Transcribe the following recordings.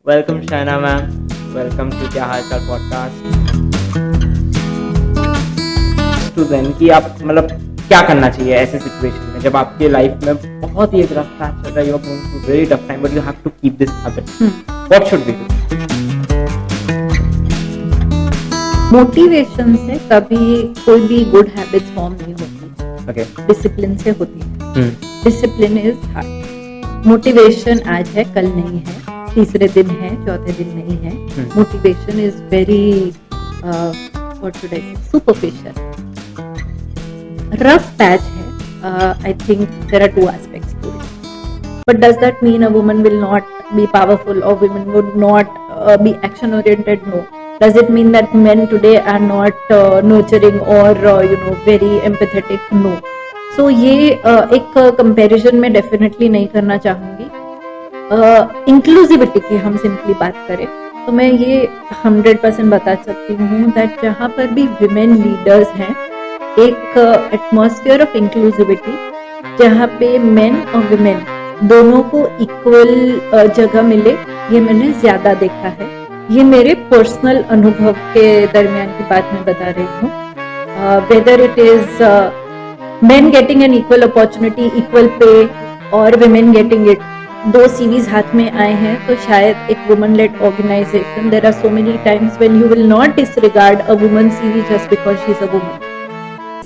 Welcome शाना ma'am, welcome to क्या हाल चाल पॉडकास्ट। स्टूडेंट कि आप मतलब क्या करना चाहिए ऐसे सिचुएशन में जब आपके लाइफ में बहुत ही एक रफ पैच चल रहा है, you are going through very tough time but you have to keep this habit, what should we do? Motivation से कभी कोई भी गुड हैबिट्स फॉर्म नहीं होती। ओके, डिसिप्लिन से होती है। Discipline is hard. मोटिवेशन आज है, कल नहीं है, तीसरे दिन है, चौथे दिन नहीं है। Motivation is very what should I say superficial. Rough patch है। I think there are two aspects to it, but does that mean a woman will not be powerful or women would not be action oriented? No. Does it mean that men today are not nurturing or very empathetic? No. So ये एक comparison में definitely नहीं करना चाहूँगी। Inclusivity की हम simply बात करें तो मैं ये 100% बता सकती हूँ दैट जहाँ पर भी विमेन लीडर्स हैं, एक एटमॉस्फेयर ऑफ इंक्लूसिविटी जहाँ पे मेन और विमेन दोनों को इक्वल जगह मिले, ये मैंने ज्यादा देखा है। ये मेरे पर्सनल अनुभव के दरमियान की बात मैं बता रही हूँ। Whether it is men getting an equal opportunity, equal pay और women getting it, दो सीरीज हाथ में आए हैं तो शायद एक woman led organization, there are so many times when you will not disregard a woman CV just because she's a woman.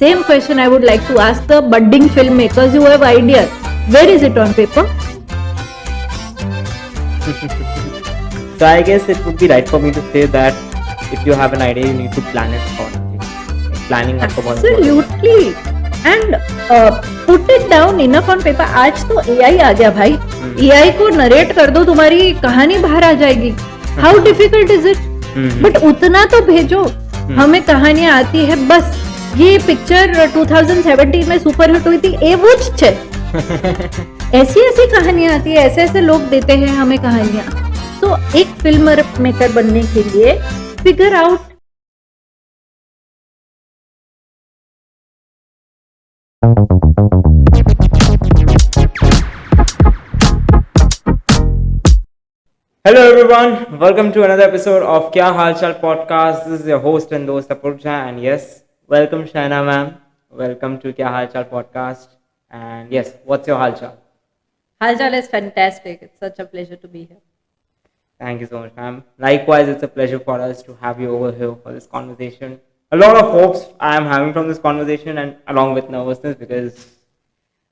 Same question I would like to ask the budding filmmakers. You have ideas, where is it on paper? So I guess it would be right for me to say that if you have an idea, you need to plan it accordingly. Planning आपको बहुत Absolutely. And put it down enough on paper. आज तो AI आ गया भाई, AI को narrate कर दो, तुम्हारी कहानी बाहर आ जाएगी. How difficult is it? But उतना तो भेजो, हमें कहानियां आती है बस. ये पिक्चर 2017 में सुपर हिट हुई थी, एवुच छे. ऐसी ऐसी कहानियां आती है, ऐसे ऐसे लोग देते हैं हमें कहानियां. तो एक फिल्म मेकर बनने के लिए figure out. Hello everyone, welcome to another episode of Kya Hal Chal podcast. This is your host and host Apurja, and yes, welcome Shaina ma'am. Welcome to Kya Hal Chal podcast. And yes, what's your Hal Chal? Haljal is fantastic. It's such a pleasure to be here. Thank you so much, ma'am. Likewise, it's a pleasure for us to have you over here for this conversation. A lot of hopes I am having from this conversation, and along with nervousness, because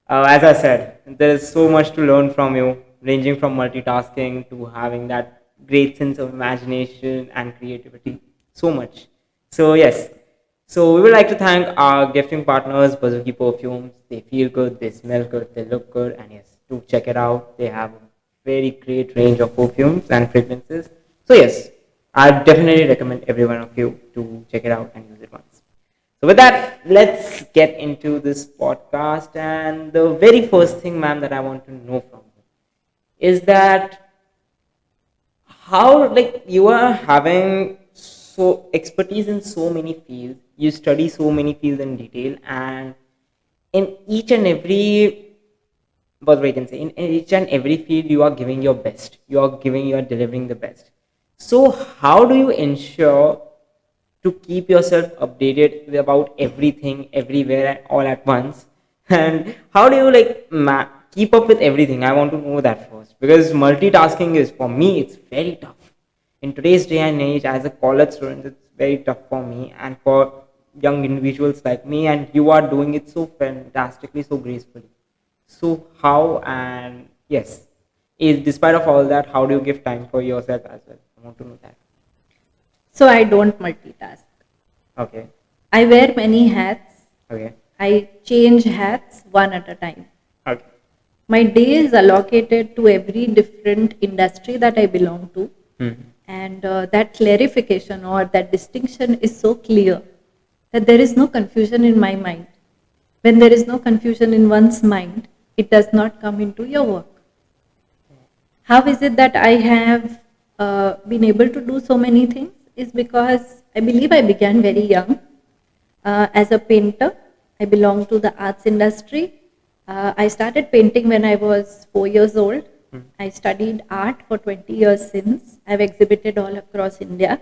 as I said, there is so much to learn from you, ranging from multitasking to having that great sense of imagination and creativity. So much. So, yes. So, we would like to thank our gifting partners, Bazuki Perfumes. They feel good, they smell good, they look good, and yes, do check it out. They have a very great range of perfumes and fragrances. So, yes, I definitely recommend every one of you to check it out and use it once. So with that, let's get into this podcast. And the very first thing, ma'am, that I want to know from you is that how, like, you are having so expertise in so many fields, you study so many fields in detail, and in each and every, what we can say, in each and every field, you are giving your best. You are delivering the best. So how do you ensure to keep yourself updated about everything, everywhere, and all at once? And how do you like keep up with everything? I want to know that first, because multitasking is, for me, it's very tough in today's day and age. As a college student, it's very tough for me and for young individuals like me, and you are doing it so fantastically, so gracefully. So how, and yes, is despite of all that, how do you give time for yourself as well? I want to know that. So I don't multitask. Okay. I wear many hats. Okay. I change hats one at a time. Okay. My day is allocated to every different industry that I belong to. And that clarification or that distinction is so clear that there is no confusion in my mind. When there is no confusion in one's mind, it does not come into your work. How is it that I have been able to do so many things? Is because I believe I began very young as a painter. I belong to the arts industry. I started painting when I was 4 years old. I studied art for 20 years since. I've exhibited all across India.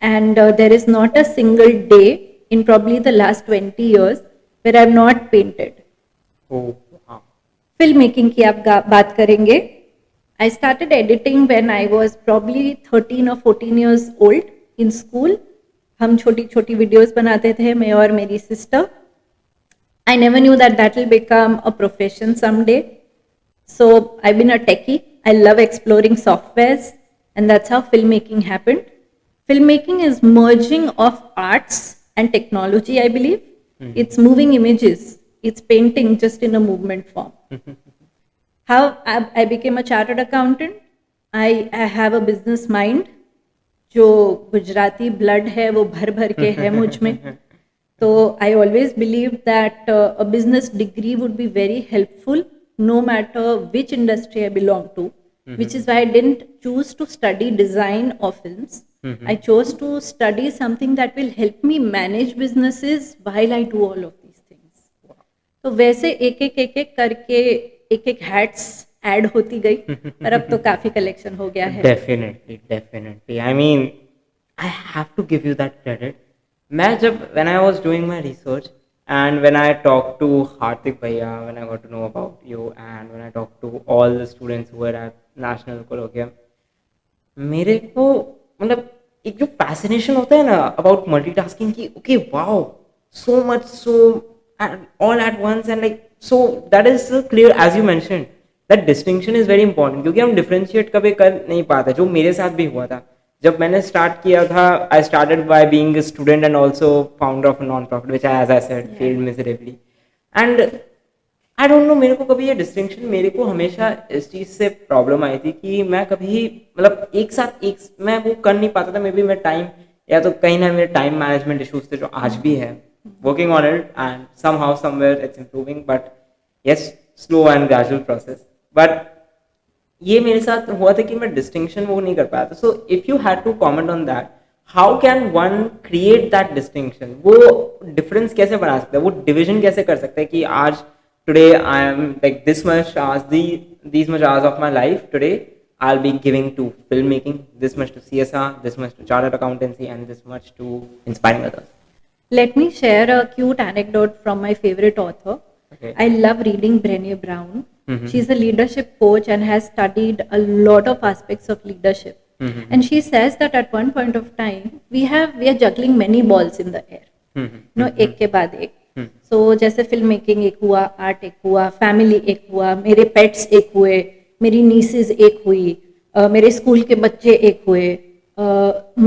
And there is not a single day in probably the last 20 years where I've not painted. Oh, wow. Filmmaking की आप बात करेंगे. I started editing when I was probably 13 or 14 years old in school. हम छोटी छोटी videos बनाते थे, मैं और मेरी sister. I never knew that that will become a profession someday. So I've been a techie. I love exploring softwares, and that's how filmmaking happened. Filmmaking is merging of arts and technology, I believe. It's moving images. It's painting just in a movement form. How I became a chartered accountant. I have a business mind. जो Gujarati blood है वो भर भर के है मुझ में. तो I always believed that a business degree would be very helpful no matter which industry I belong to, which is why I didn't choose to study design or films. I chose to study something that will help me manage businesses while I do all of these things. तो वैसे एक एक करके एक hats add होती गई, पर अब तो काफी कलेक्शन हो गया है. Definitely. I mean, I have to give you that credit. When I was doing my research and when I talked to Hardik Bhaiya, when I got to know about you and when I talked to all the students who were at National Colloquium, मेरे को मतलब एक जो fascination होता है ना about multitasking की, okay, wow, so much, so all at once and like, so that is so clear as you mentioned. That distinction is very important क्योंकि हम differentiate कभी कर नहीं पाते, जो मेरे साथ भी हुआ था जब मैंने स्टार्ट किया था. I started by being a student and also founder of a non-profit which I, as I said, failed miserably. And I don't know, मेरे को कभी ये distinction, मेरे को हमेशा इस चीज़ से प्रॉब्लम आई थी कि मैं कभी मतलब एक साथ मैं वो कर नहीं पाता था. मे बी मैं टाइम या तो कहीं ना मेरे टाइम मैनेजमेंट इशूज थे जो आज भी है. Working on it and somehow somewhere it's improving, but yes, slow and gradual process. But ये मेरे साथ हुआ था कि मैं डिस्टिंक्शन वो नहीं कर पाया था. So if you had to comment on that, how can one create that distinction? वो डिफरेंस कैसे बना सकता है, वो डिविजन कैसे कर सकता है कि आज today I am like this much hours, these much hours of my life today I'll be giving to filmmaking, this much to CSR, this much to chartered accountancy, and this much to inspiring others. Let me share a cute anecdote from my favorite author. Okay. I love reading Brené Brown. She's a leadership coach and has studied a lot of aspects of leadership. And she says that at one point of time, we are juggling many balls in the air. No, एक के बाद एक. So जैसे film making एक हुआ, art एक हुआ, family एक हुआ, मेरे पेट्स एक हुए, मेरी नीसेज एक हुई, मेरे स्कूल के बच्चे एक हुए,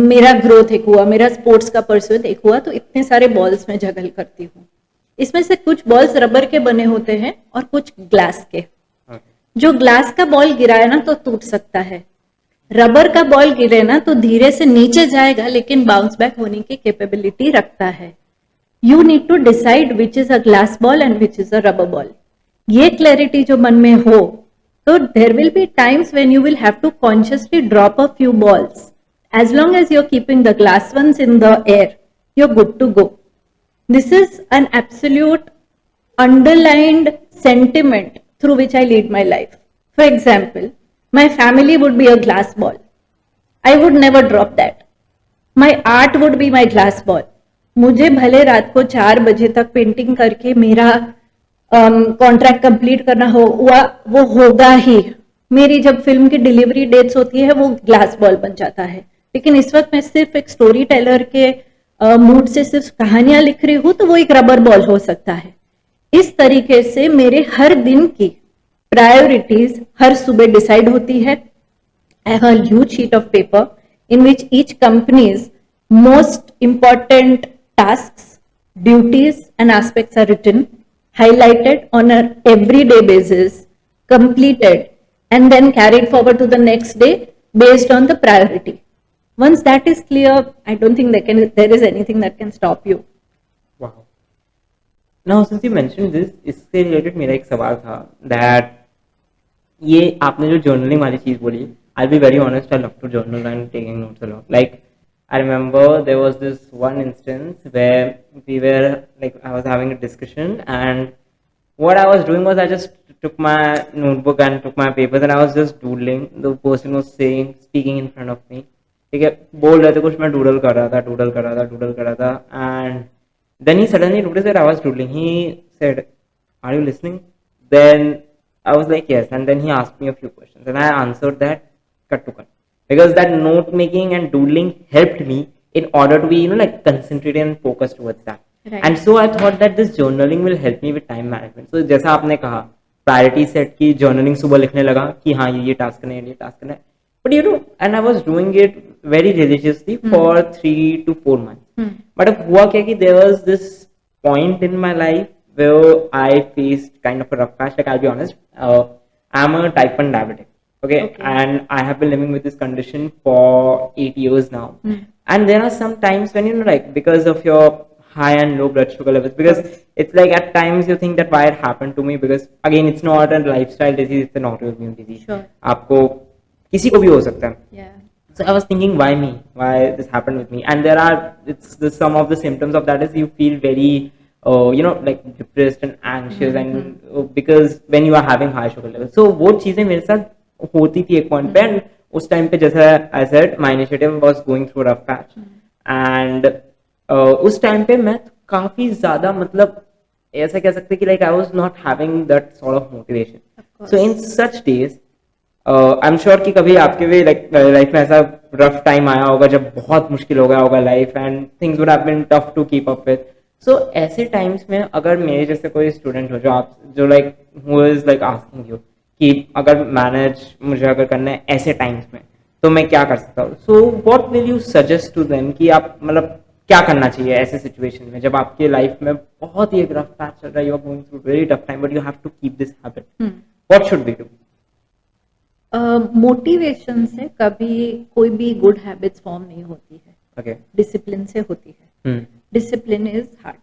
मेरा ग्रोथ एक हुआ, मेरा स्पोर्ट्स का परस्यूट एक हुआ. तो इतने सारे बॉल्स में जगल करती हूँ. इसमें से कुछ बॉल्स रबर के बने होते हैं और कुछ ग्लास के. जो ग्लास का बॉल गिराए ना तो टूट सकता है, रबर का बॉल गिरे ना तो धीरे से नीचे जाएगा लेकिन बाउंस बैक होने की कैपेबिलिटी रखता है. You need to decide which is a glass ball and which is a rubber ball. ये क्लैरिटी जो मन में हो तो there will be times when you will have to consciously drop a few balls. As long as you are keeping the glass ones in the air, you are good to go. This is an absolute underlined sentiment through which I lead my life. For example, my family would be a glass ball. I would never drop that. My art would be my glass ball. मुझे भले रात को 4 बजे तक painting करके मेरा contract complete करना वो होगा ही. मेरी जब फिल्म की डिलीवरी डेट्स होती है वो ग्लास बॉल बन जाता है. लेकिन इस वक्त मैं सिर्फ एक स्टोरी टेलर के मूड से सिर्फ कहानियां लिख रही हूं तो वो एक रबर बॉल हो सकता है. इस तरीके से मेरे हर दिन की प्रायोरिटीज हर सुबह डिसाइड होती है. I have a huge sheet of paper in which each company's most important tasks, duties and aspects are written, highlighted on an everyday basis, completed and then carried forward to the next day based on the priority. Once that is clear, I don't think there is anything that can stop you. Wow. Now, since you mentioned this, इससे related मेरा एक सवाल था that ये आपने जो journaling वाली चीज़ बोली, I'll be very honest, I love to journal and taking notes a lot. Like, I remember there was this one instance where we were, like, I was having a discussion and what I was doing was I just took my notebook and took my papers and I was just doodling. The person was saying, speaking in front of me. ठीक है, बोल रहे थे कुछ, मैं doodle कर रहा था, डूडल कर रहा था, डूडल कर रहा था, and then he suddenly noticed that I was doodling. He said, "Are you listening?" Then I was like, "Yes." And then he asked me a few questions, and I answered that cut to cut because that note making and doodling helped me in order to be, like, concentrated and focused towards that. Right. And so I thought that this journaling will help me with time management. So जैसा आपने कहा, priority set की, journaling सुबह लिखने लगा कि हाँ ये टास्क करना है, ये टास्क करना है. But and I was doing it very religiously for 3 to 4 months. But अब हुआ क्या कि there was this point in my life where I faced kind of a rough patch. Like, I'll be honest, I'm a type 1 diabetic. Okay, and I have been living with this condition for 8 years now. And there are some times when, like, because of your high and low blood sugar levels, because it's like at times you think that why it happened to me, because again it's not a lifestyle disease, it's an autoimmune disease. Sure. आपको किसी को भी हो सकता है. Yeah. So I was thinking, why me? Why this happened with me? And there are, some of the symptoms of that is you feel very, like depressed and anxious, and because when you are having high sugar levels. So वो चीजें मेरे साथ होती थी एक point पे, and उस time पे जैसा I said, my initiative was going through a rough patch, and उस टाइम पे मैं काफी ज्यादा, मतलब ऐसा कह सकते कि like I was not having that sort of motivation. So in such days, I am sure कि कभी आपके भी लाइफ में ऐसा रफ टाइम आया होगा जब बहुत मुश्किल हो गया होगा life, and things would have been tough to keep up with. So ऐसे टाइम्स में अगर मेरे जैसे कोई स्टूडेंट हो जो like who is like asking you कि अगर मैनेज मुझे अगर करना है ऐसे टाइम्स में, तो मैं क्या कर सकता हूँ. So what will you suggest to them कि आप, मतलब, क्या करना चाहिए ऐसे सिचुएशन में जब आपके लाइफ में बहुत ही एक रफ पैच चल रहा है, you are going through very tough time, but you have to keep this habit. What should we do? Motivation से कभी कोई भी गुड हैबिट्स फॉर्म नहीं होती है. Okay. डिसिप्लिन से होती है. Discipline is hard.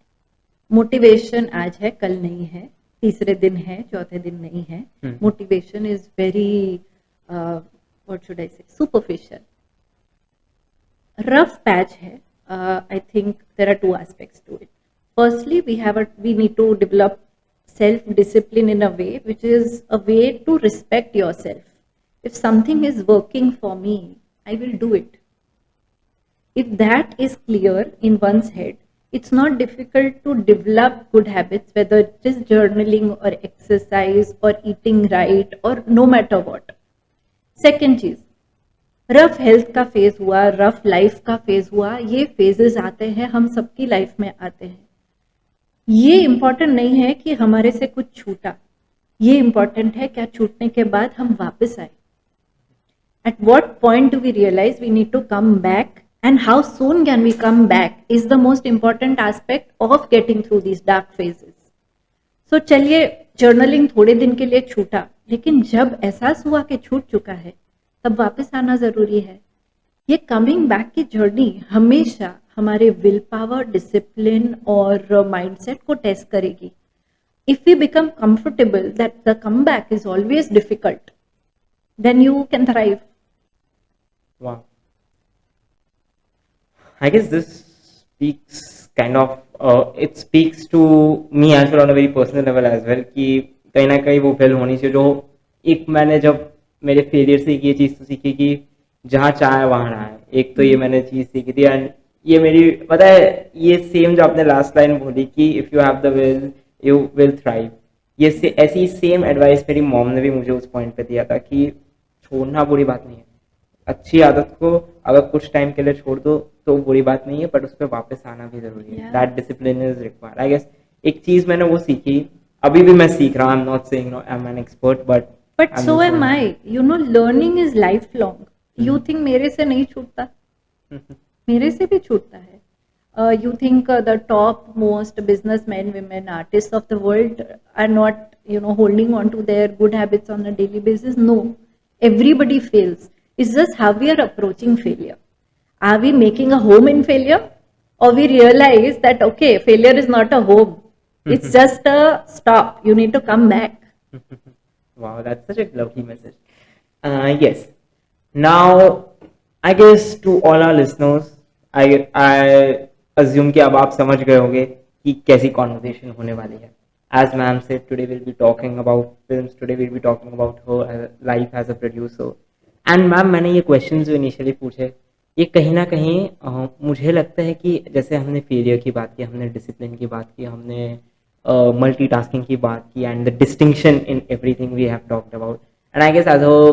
मोटिवेशन आज है, कल नहीं है, तीसरे दिन है, चौथे दिन नहीं है. Motivation is very, what should I say, superficial. Rough patch है. I think there are 2 aspects to it. Firstly we need to develop self discipline in a way which is a way to respect yourself. If something is working for me, I will do it. If that is clear in one's head, it's not difficult to develop good habits, whether it is journaling or exercise or eating right or no matter what. Second चीज, rough health का phase हुआ, rough life का phase हुआ, ये phases आते हैं, हम सबकी लाइफ में आते हैं. ये इंपॉर्टेंट नहीं है कि हमारे से कुछ छूटा, ये इंपॉर्टेंट है क्या छूटने के बाद हम वापस आए. At what point do we realize we need to come back, and how soon can we come back is the most important aspect of getting through these dark phases. So चलिए, journaling थोड़े दिन के लिए छूटा, लेकिन जब एहसास हुआ कि छूट चुका है, तब वापस आना जरूरी है. ये कमिंग बैक की जर्नी हमेशा हमारे विल पावर, डिसिप्लिन और माइंडसेट को टेस्ट करेगी. If we become comfortable that the come back is always difficult, then you can thrive. Wow. I guess this speaks kind of, it speaks to me as well on a very personal level as well, कि कहीं ना कहीं वो feel होनी चाहिए जो एक मैंने जब मेरे फेलियर से ये चीज़ तो सीखी कि जहाँ चाहे वहाँ ना है. एक तो ये मैंने चीज़ सीखी थी, एंड ये मेरी, पता है, ये सेम जो आपने लास्ट लाइन बोली कि if you have the will you will thrive, ये ऐसी सेम एडवाइस मेरी मॉम ने भी मुझे उस पॉइंट पे दिया था कि छोड़ना बुरी बात नहीं है. अच्छी आदत को अगर कुछ टाइम के लिए छोड़ दो तो बुरी बात नहीं है, बट उस पर वापस आना भी जरूरी है. That discipline is required. I guess एक चीज मैंने वो सीखी, अभी भी मैं सीख रहा हूँ. I am not saying I am an expert, but so am I. You know, learning is lifelong. You think मेरे से नहीं छूटता, मेरे से भी छूटता है. You think the top most businessmen, women, artists of the world are not, holding on to their good habits on a daily basis? No, everybody fails. It's just how we are approaching failure. Are we making a home in failure, or we realize that okay, failure is not a home, it's just a stop, you need to come back. Wow, that's such a lovely message. Yes, now I guess to all our listeners, I assume कि अब आप समझ गए होंगे कि कैसी conversation होने वाली है. As ma'am said, today we'll be talking about films. Today we'll be talking about her life as a producer. And ma'am मैंने ये क्वेश्चन जो इनिशियली पूछे, ये कहीं ना कहीं मुझे लगता है कि जैसे हमने फेलियर की बात की, हमने डिसिप्लिन की बात की, हमने मल्टीटास्किंग की बात की, and the distinction in everything we have talked about, and I guess as a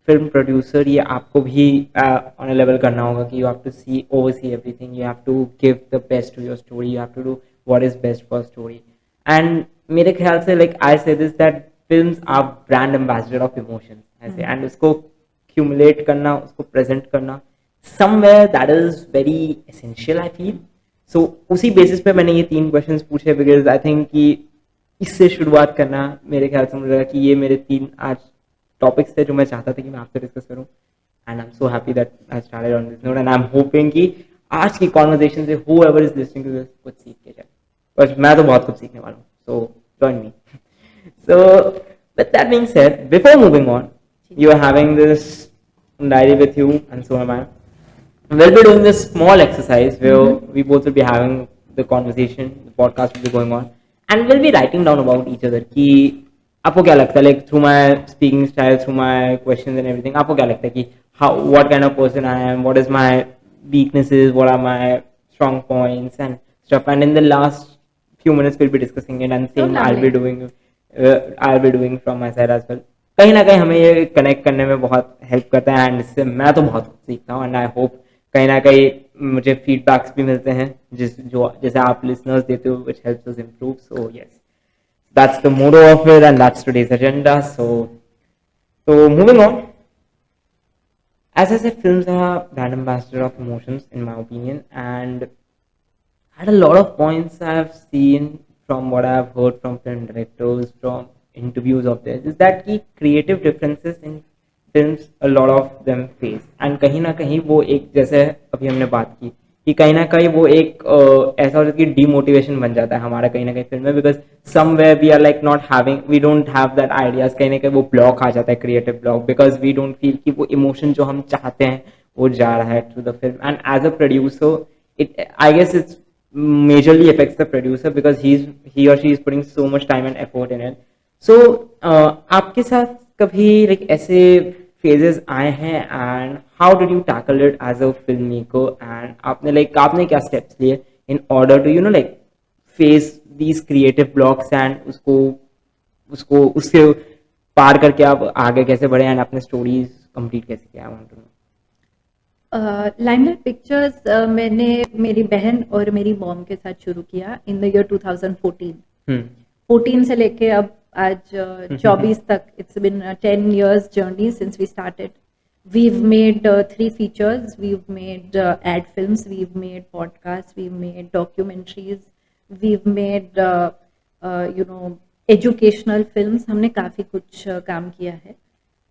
film producer ये आपको भी ऑन अ लेवल करना होगा कि you have to see over see everything, you have to give the best to your story, you have to do what is best for story. And मेरे ख्याल से like I say this that films are brand ambassador of emotions ऐसे, and उसको cumulate करना, उसको present करना somewhere that is very essential I feel. So उसी basis पे मैंने ये 3 क्वेश्चंस पूछे, बिकॉज आई थिंक कि इससे शुरुआत करना मेरे ख्याल से मुझे लगा कि ये मेरे 3 आज टॉपिक्स थे जो मैं चाहता था कि मैं आपसे डिस्कस करूं. And I am so happy that I started on this note, and I am hoping कि आज की कॉन्वर्सेशन से whoever is listening to this कुछ सीख के जाए, बस मैं तो बहुत कुछ सीखने वाला हूँ. So join me. So, with that being said, before moving on, you are having this diary with you, and so am I. We'll be doing this small exercise where we both will be having the conversation, the podcast will be going on, and we'll be writing down about each other. कि आपको क्या लगता है, like through my speaking style, through my questions and everything, आपको क्या लगता है कि what kind of person I am, what is my weaknesses, what are my strong points and stuff. And in the last few minutes, we'll be discussing it, and same I'll be doing from my side as well. कहीं ना कहीं हमें ये connect करने में बहुत help करता है, एंड इससे मैं तो बहुत कुछ सीखता हूँ, एंड आई होप कहीं ना कहीं मुझे फीडबैक्स भी मिलते हैं जैसे आप लिसनर्स देते हो, which helps us improve. So yes, that's the motto of it, and that's today's agenda. So moving on, as I said, films are brand ambassador of emotions in my opinion, and at a lot of points I've seen from what I've heard from film directors, from interviews of theirs, is that की creative differences in films a lot of them face. And कहीं ना कहीं वो एक, जैसे अभी हमने बात की कि कहीं ना कहीं वो एक ऐसा हो जाता है कि डीमोटिवेशन बन जाता है हमारा कहीं ना कहीं फिल्म में, because somewhere we are like not having, we don't have that ideas, कहीं ना कहीं वो ब्लॉक आ जाता है, creative block, because we don't feel कि वो इमोशन जो हम चाहते हैं वो जा रहा है through the film. And as a producer, it I guess it's majorly affects the producer because he or she is putting so much time and effort in it. So आपके साथ कभी like ऐसे phases आए हैं, and how did you tackle it as a filmmaker, and आपने क्या steps लिए in order to like face these creative blocks, and उसको उससे पार करके आप आगे कैसे बढ़े and अपने stories complete कैसे किया? I want to know. Limelight pictures मैंने मेरी बहन और मेरी मॉम के साथ शुरू किया इन द ईयर 2014. 14 से लेके अब आज 24 तक, it's been 10 years journey since we started. We've made 3 features, we've made ad films, we've made podcasts, we've made documentaries, we've made educational films. हमने काफ़ी कुछ काम किया है.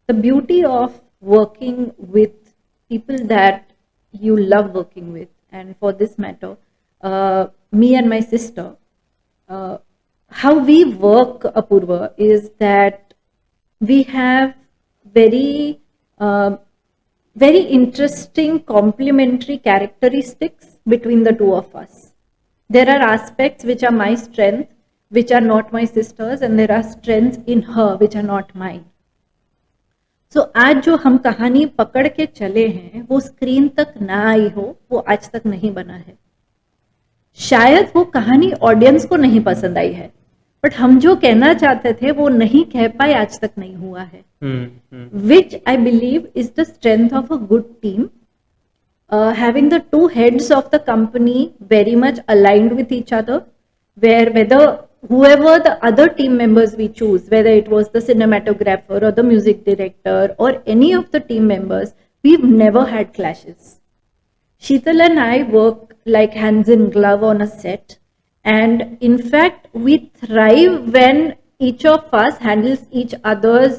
The beauty of working with people that you love working with, and for this matter, me and my sister, how we work, Apurva, is that we have very interesting complementary characteristics between the two of us. There are aspects which are my strength, which are not my sister's, and there are strengths in her which are not mine. So, आज जो हम कहानी पकड़ के चले हैं वो screen तक ना आई हो, वो आज तक नहीं बना है. शायद वो कहानी ऑडियंस को नहीं पसंद आई है, बट हम जो कहना चाहते थे वो नहीं कह पाए, आज तक नहीं हुआ है. Which I believe is the strength of a good team. Having the 2 heads of the company very much aligned with each other, whether whoever the other team members we choose, whether it was the cinematographer or the music director or any of the team members, we've never had clashes. Sheetal and I work like hands in glove on a set, and in fact we thrive when each of us handles each other's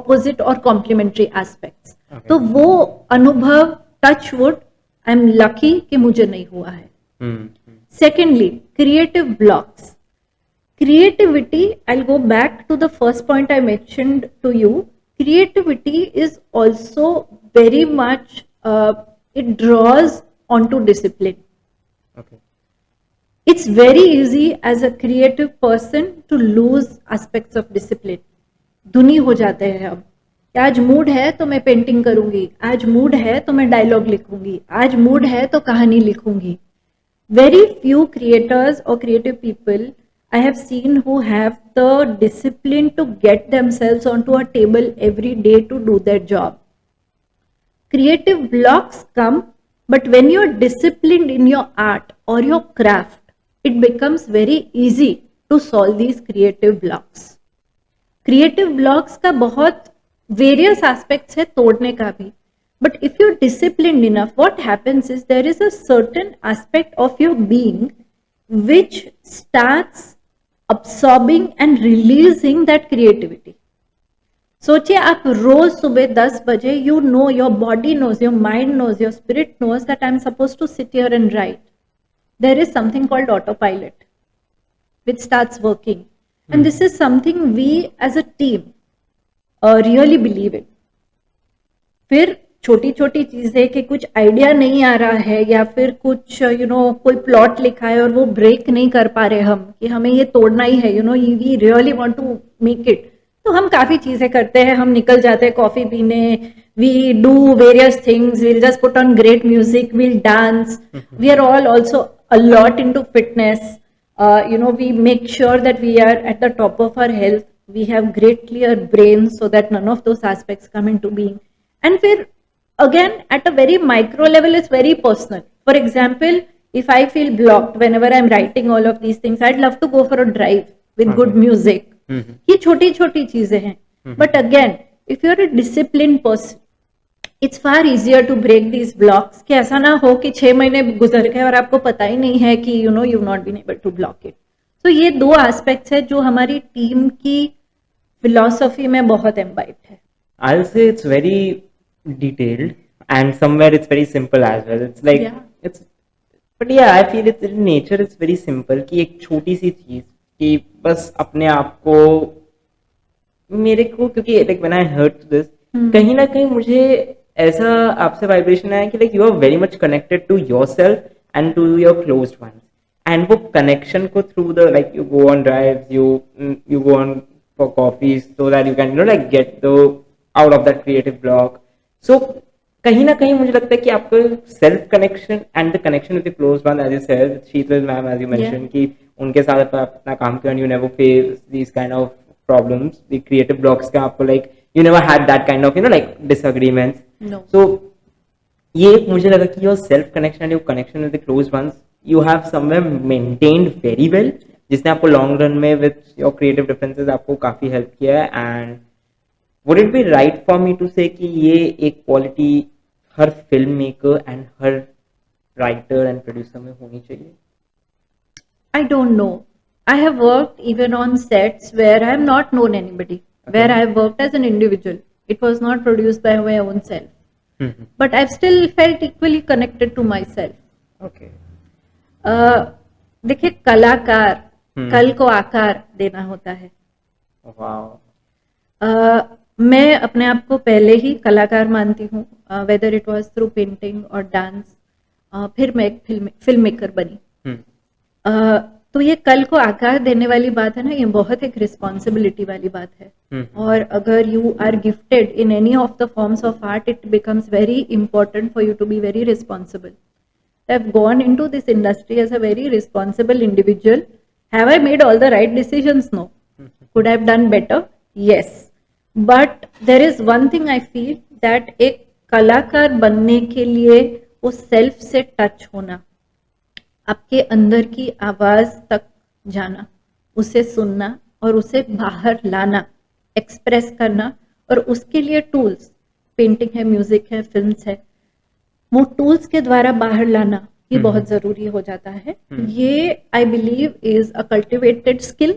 opposite or complementary aspects. Okay. तो वो अनुभव, touch wood, I'm lucky कि मुझे नहीं हुआ है. Secondly, creative blocks. Creativity, I'll go back to the first point I mentioned to you. Creativity is also very much, it draws onto discipline. Okay. It's very easy as a creative person to lose aspects of discipline. धुनी हो जाते हैं अब कि आज mood है तो मैं पेंटिंग करूंगी, आज मूड है तो मैं डायलॉग लिखूंगी, आज मूड है तो कहानी लिखूंगी. Very few creators or creative people I have seen who have the discipline to get themselves onto a table every day to do their job. Creative blocks come, but when you're disciplined in your art or your craft, it becomes very easy to solve these creative blocks. Creative blocks का बहुत various aspects है तोड़ने का भी. But if you're disciplined enough, what happens is there is a certain aspect of your being which starts absorbing and releasing that creativity. सोचिए आप रोज सुबह 10 बजे, you know, your body knows, your mind knows, your spirit knows that I am suppose to sit here and write. There is something called autopilot which starts working, and this is something we as a team really believe in. फिर छोटी छोटी चीजें कि कुछ idea नहीं आ रहा है या फिर कुछ कोई प्लॉट लिखा है और वो ब्रेक नहीं कर पा रहे हम कि हमें ये तोड़ना ही है, we really want to make it. तो हम काफी चीजें करते हैं, हम निकल जाते हैं कॉफी पीने, we do various things, we'll just put on great music, we'll dance, we are all also a lot into fitness. We make sure that we are at the top of our health, we have great clear brains so that none of those aspects come into being. And फिर again at a very micro level, it's very personal. For example, if I feel blocked whenever I'm writing all of these things, I'd love to go for a drive with good music. ये छोटी छोटी चीजें हैं. But again, if you're a disciplined person, it's far easier to break these blocks. कि ऐसा ना हो कि 6 महीने गुजर गए और आपको पता ही नहीं है कि you've not been able to block it. So ये दो aspects है जो हमारी टीम की philosophy में बहुत imbibed है. I'll say it's very detailed and somewhere it's very simple as well. It's like but yeah, I feel it's in nature it's very simple कि एक छोटी सी चीज कि बस अपने आप को, मेरे को, क्योंकि like when I heard this, कहीं ना कहीं मुझे ऐसा आपसे वाइब्रेशन आया कि like you are very much connected to yourself and to your closed ones, and वो connection को through the like you go on drives, you go on for coffees so that you can like get the out of that creative block. So कहीं ना कहीं मुझे लगता है कि आपको self connection and the connection with the close one, as you said, Sheetal ma'am, as you mention, कि उनके साथ आप इतना काम किया, you never face these kind of problems, the creative blocks का आपको like you never had that kind of like disagreements. So ये मुझे लगा कि your self connection and your connection with the close ones you have somewhere maintained very well, जिसने आपको long run में with your creative differences आपको काफी help किया है. And would it be right for me to say कि ये एक quality her film maker and her writer and producer में होनी चाहिए? I don't know. I have worked even on sets where I have not known anybody, where I have worked as an individual. It was not produced by my own self. But I've still felt equally connected to myself. Okay. देखिए, कलाकार कल को आकार देना होता है. Wow. मैं अपने आप को पहले ही कलाकार मानती हूँ, whether it was through painting और डांस. फिर मैं एक फिल्म मेकर बनी. तो ये कल को आकार देने वाली बात है ना, ये बहुत एक रिस्पॉन्सिबिलिटी वाली बात है. और अगर you are gifted in any of the forms of art, it becomes very important for you to be very responsible. I have gone into this industry as a very responsible individual. Have I made all the right decisions? No. Could I have done better? Yes. But there is one thing I feel that एक कलाकार बनने के लिए वो self से touch होना, आपके अंदर की आवाज तक जाना, उसे सुनना और उसे बाहर लाना, एक्सप्रेस करना, और उसके लिए टूल्स, पेंटिंग है, म्यूजिक है, फिल्म्स है, वो टूल्स के द्वारा बाहर लाना ये बहुत जरूरी हो जाता है. ये I believe is a cultivated skill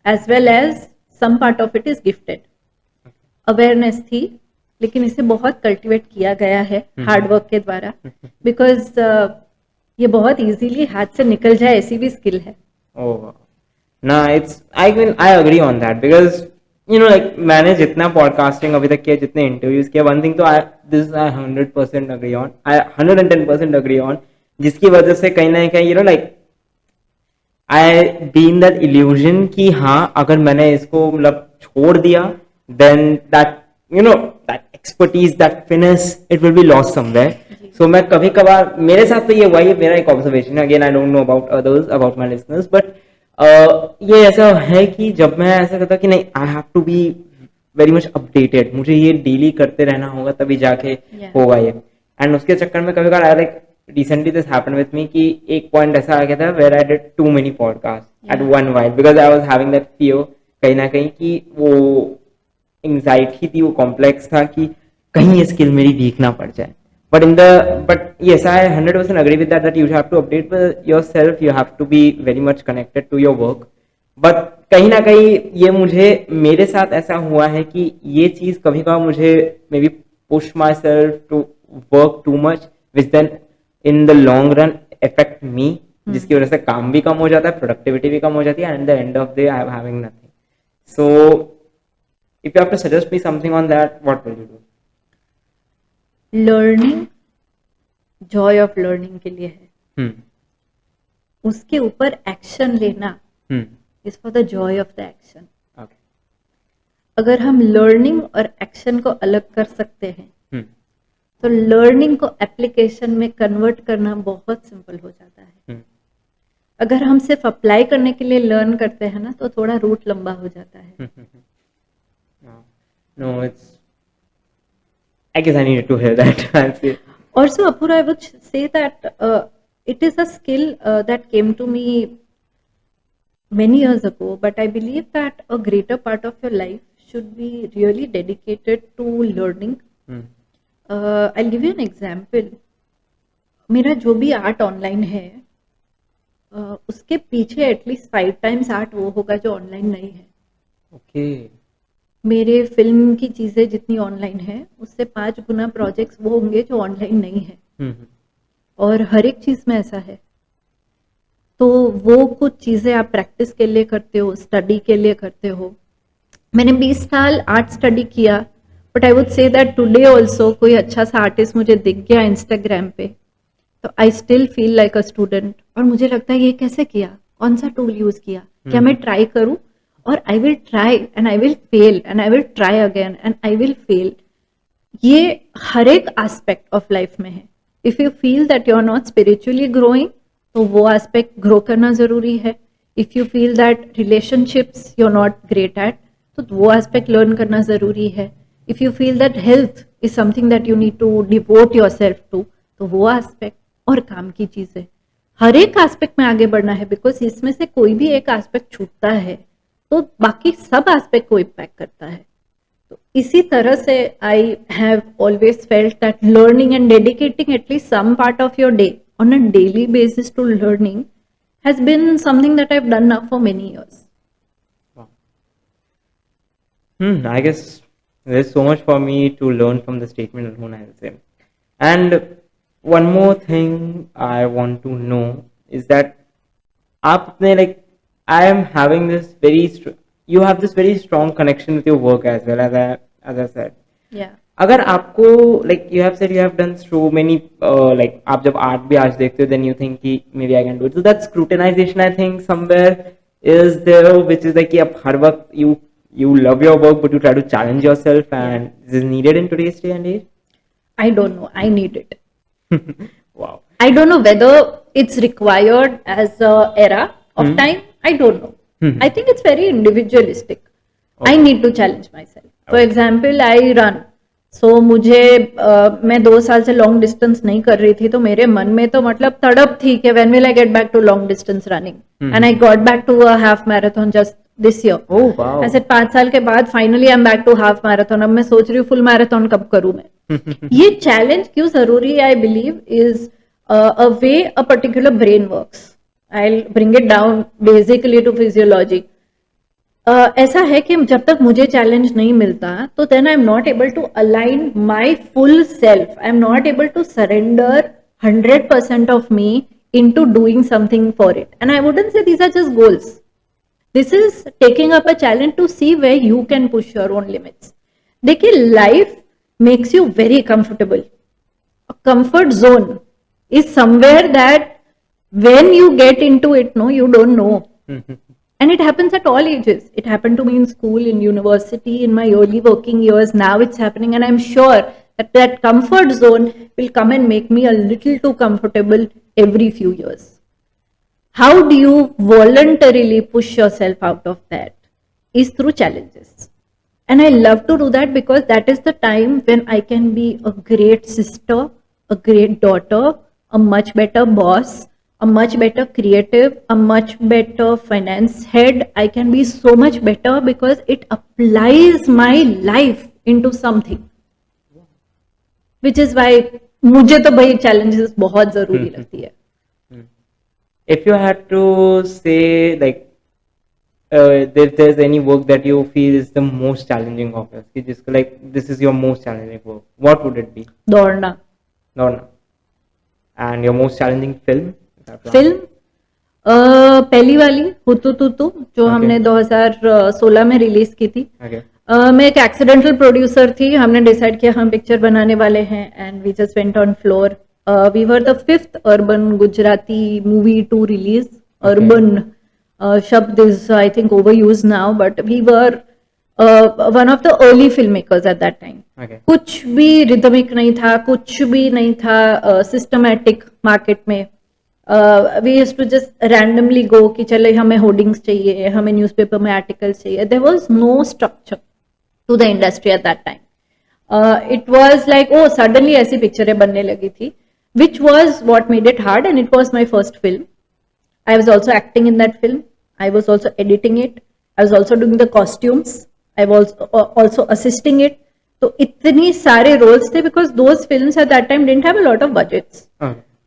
as well as some part of it is gifted. Awareness थी, लेकिन इसे बहुत कल्टिवेट किया गया है हार्डवर्क के द्वारा, बिकॉज ये बहुत इजीली हाथ से निकल जाए ऐसी भी स्किल है. ना it's I agree on that, because like मैंने जितना पॉडकास्टिंग अभी तक किया, जितने इंटरव्यूज किया, वन थिंग तो I 100% agree on, I 110% agree on, जिसकी वजह से कहीं ना कहीं like I been that illusion कि हाँ अगर मैंने इसको मतलब छोड़ दिया then that you know that expertise that finish it will be lost somewhere so मैं कभी कभार मेरे साथ तो ये हुआ है मेरा एक observation again I don't know about others about my listeners but ये ऐसा है कि जब मैं ऐसा करता कि नहीं I have to be very much updated मुझे ये डेली करते रहना होगा तभी जाके होगा ये एंड उसके चक्कर में कभी कभार like recently this happened with me कि एक पॉइंट ऐसा आ गया था where I did too many podcasts at one while because I was having that fear कहीं ना कहीं कि वो एंजाइटी थी वो कॉम्प्लेक्स था कि कहीं ये स्किल मेरी वीक ना पड़ जाए but yes I 100% agree with that you have to update yourself you have to be very much connected to your work but कहीं ना कहीं ये मुझे मेरे साथ ऐसा हुआ है कि ये चीज कभी कभार मुझे maybe push myself to work too much which then in the long run affect me जिसकी वजह से काम भी कम हो जाता है प्रोडक्टिविटी भी कम हो जाती है and the end of day I am having nothing so if you have to suggest me something on that what will you do learning joy of learning के लिए है उसके ऊपर एक्शन लेना is for the joy of the action अगर हम learning और action को अलग कर सकते हैं तो लर्निंग को एप्लीकेशन में कन्वर्ट करना बहुत सिंपल हो जाता है अगर हम सिर्फ अप्लाई करने के लिए लर्न करते हैं ना तो थोड़ा रूट लंबा हो जाता है no it's I guess I needed to hear that also Apura I would say that it is a skill that came to me many years ago but I believe that a greater part of your life should be really dedicated to learning I'll give you an example मेरा जो भी art online है उसके पीछे at least 5 times art वो होगा जो online नहीं है okay. मेरे फिल्म की चीजें जितनी ऑनलाइन है उससे 5 गुना प्रोजेक्ट्स वो होंगे जो ऑनलाइन नहीं है और हर एक चीज में ऐसा है तो वो कुछ चीजें आप प्रैक्टिस के लिए करते हो स्टडी के लिए करते हो मैंने 20 साल आर्ट स्टडी किया but I would say that today also कोई अच्छा सा आर्टिस्ट मुझे दिख गया इंस्टाग्राम पे तो I still feel like a student और मुझे लगता है ये कैसे किया कौन सा टूल यूज किया क्या मैं ट्राई करूं और I will try and I will fail and I will try again and I will fail ये हर एक एस्पेक्ट ऑफ लाइफ में है if you feel that you are not spiritually growing तो वो एस्पेक्ट ग्रो करना जरूरी है if you feel that relationships you are not great at तो वो एस्पेक्ट लर्न करना जरूरी है if you feel that health is something that you need to devote yourself to तो वो एस्पेक्ट और काम की चीजें हर एक एस्पेक्ट में आगे बढ़ना है बिकॉज इसमें से कोई भी एक एस्पेक्ट छूटता है तो बाकी सब एस्पेक्ट को इम्पैक्ट करता है तो इसी तरह से I have always felt that learning and dedicating at least some part of your day on a daily basis to learning has been something that I have done now for many years I guess there's so much for me to learn from the statement alone, I will say. And one more thing I want to know is that aapne like I am having this you have this very strong connection with your work as well as I said. Yeah. अगर आपको like you have said you have done so many like आप जब art भी आज देखते हो then you think कि maybe I can do it. So that scrutinization I think somewhere is there which is like कि आप हर वक्त you love your work but you try to challenge yourself and this is needed in today's day and age. I don't know. I need it. Wow. I don't know whether it's required as a era of time. I don't know. I think it's very individualistic. Okay. I need to challenge myself. For example, I run. So मुझे मैं 2 साल से long distance नहीं कर रही थी तो मेरे मन में तो मतलब तड़प थी कि when will I get back to long distance running? And I got back to a half marathon just this year. Oh wow. ऐसे 5 साल के बाद finally I am back to half marathon अब मैं सोच रही हूँ फुल मैराथन कब करूँ मैं ये चैलेंज क्यों जरूरी है I believe is a way a particular brain works I bring it down basically to physiology ऐसा है कि जब तक मुझे चैलेंज नहीं मिलता तो then I am not able to align my full self I am not able to surrender 100% of me in to doing something for it and I wouldn't say these are just goals This is taking up a challenge to see where you can push your own limits. देखिए life makes you very comfortable. A comfort zone is somewhere that when you get into it, no, you don't know. And it happens at all ages. It happened to me in school, in university, in my early working years. Now it's happening, and I'm sure that that comfort zone will come and make me a little too comfortable every few years. How do you voluntarily push yourself out of that? Is through challenges. And I love to do that because that is the time when I can be a great sister, a great daughter, a much better boss, a much better creative, a much better finance head. I can be so much better because it applies my life into something. Which is why मुझे तो भाई challenges बहुत जरूरी लगती है. If you had to say, like, if there's any work that you feel is the most challenging of yours, कि जिसको like this is your most challenging work, what would it be? दौड़ना. दौड़ना. And your most challenging film? Film पहली वाली हुतु तुतु जो हमने 2016 में release की थी. Okay. मैं एक एक्सीडेंटल प्रोड्यूसर थी. हमने डिसाइड किया हम पिक्चर बनाने वाले हैं and we just went on floor. We were the 5th urban Gujarati movie to release. Urban शब्द is I think overused now, but we were one of the early filmmakers at that time. Okay. कुछ भी rhythmic नहीं था, कुछ भी नहीं था systematic market में. We used to just randomly go कि चले हमें होर्डिंग्स चाहिए, हमें न्यूज़पेपर में आर्टिकल्स चाहिए. There was no structure to the industry at that time. It was like oh suddenly ऐसी पिक्चरें बनने लगी थी, which was what made it hard, and it was my first film. I was also acting in that film. I was also editing it. I was also doing the costumes. I was also assisting it. तो इतनी सारे roles थे because those films at that time didn't have a lot of budgets.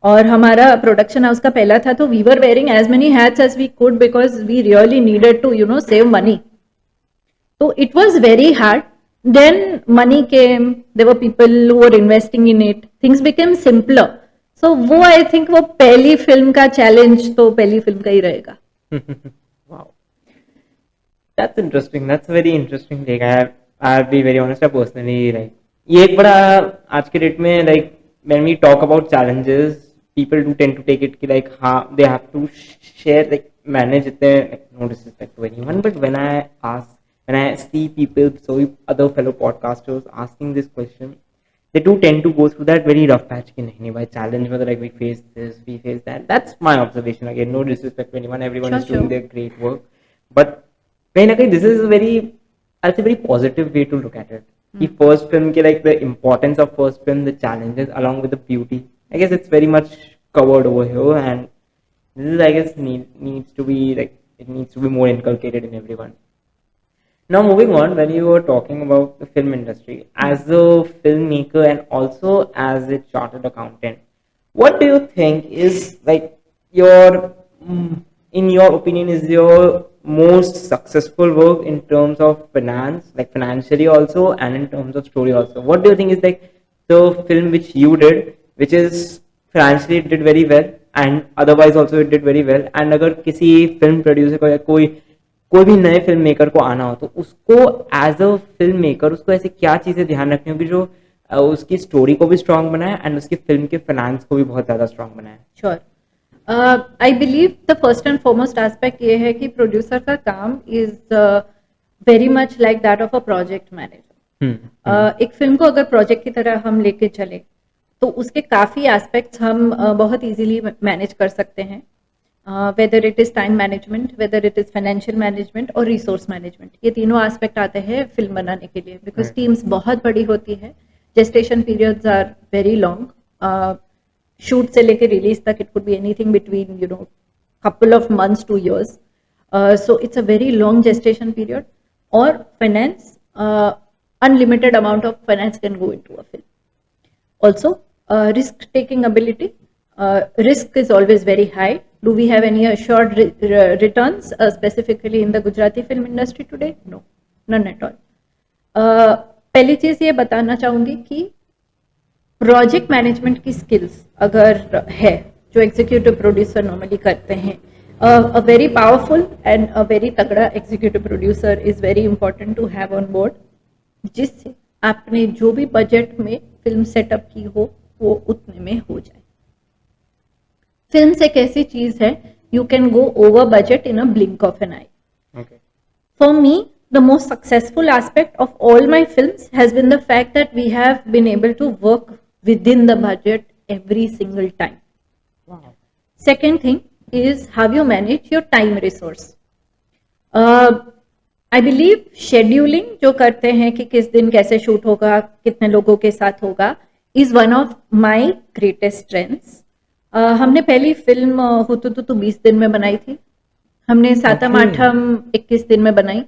और हमारा production house का पहला था, तो we were wearing as many hats as we could because we really needed to, you know, save money. So it was very hard. Then money came. There were people who were investing in it. Things became simpler. So वो I think वो पहली film का challenge तो पहली film का ही रहेगा. Wow, that's interesting. That's a very interesting take. I'll be very honest. I personally like ये एक बड़ा आज के डेट में like when we talk about challenges, people do tend to take it कि like हाँ they have to share like manage it there, like no disrespect to anyone, but when I see people, so other fellow podcasters asking this question, they do tend to go through that very rough patch कि नहीं भाई challenge में like we face this, we face that. That's my observation. Again, no disrespect to anyone. Everyone is doing their great work, but कहीं ना कहीं this is a very, I'll say, very positive way to look at it. The first film के like the importance of first film, the challenges along with the beauty. I guess it's very much covered over here, and this is, I guess, needs to be like, it needs to be more inculcated in everyone. Now moving on, when you were talking about the film industry as a filmmaker and also as a chartered accountant, what do you think is like your, in your opinion, is your most successful work in terms of finance, like financially also, and in terms of story also? What do you think is like the film which you did, which is financially it did very well and otherwise also it did very well, and अगर किसी film producer को या कोई भी नए film maker को आना हो तो उसको एज अ फिल्म मेकर उसको ऐसे क्या चीजें ध्यान रखनी होगी जो उसकी स्टोरी को भी स्ट्रांग बनाए एंड उसकी फिल्म के फाइनेंस को भी बहुत ज्यादा स्ट्रांग बनाए? Sure. I believe the first and foremost aspect ये है कि प्रोड्यूसर का काम is very much like that of a project manager. एक फिल्म को अगर प्रोजेक्ट की तरह हम लेके चले तो उसके काफी एस्पेक्ट्स हम बहुत इजीली मैनेज कर सकते हैं. whether it is time management, whether it is financial management और resource management, ये तीनों एस्पेक्ट आते हैं फिल्म बनाने के लिए बिकॉज टीम्स बहुत बड़ी होती है. gestation periods are very long. Shoot से लेके रिलीज तक it could be anything between you know couple of months to years. So it's a very long gestation period. Or finance, unlimited amount of finance can go into a film. Also, risk taking ability. Risk is always very high. Do we have any assured returns specifically in the Gujarati film industry today? No, none at all. पहली चीज ये बताना चाहूंगी कि project management की skills अगर है जो एग्जीक्यूटिव प्रोड्यूसर नॉर्मली करते हैं, a very powerful and a very तगड़ा executive producer is very important to have on board, जिससे आपने जो भी बजट में फिल्म सेटअप की हो वो उतने में हो जाए. फिल्म एक ऐसी चीज है, you can go over budget in a blink of an eye. Okay. For me, the most successful aspect of all my films has been the fact that we have been able to work within the budget every single time. Wow. Second thing is how you manage your time resource. I believe scheduling जो करते हैं कि किस दिन कैसे shoot होगा, कितने लोगों के साथ होगा, is one of my greatest strengths. हमने पहली फिल्म हुतुतुतु 20 दिन में बनाई थी. हमने सातम Okay. आठम 21 दिन में बनाई.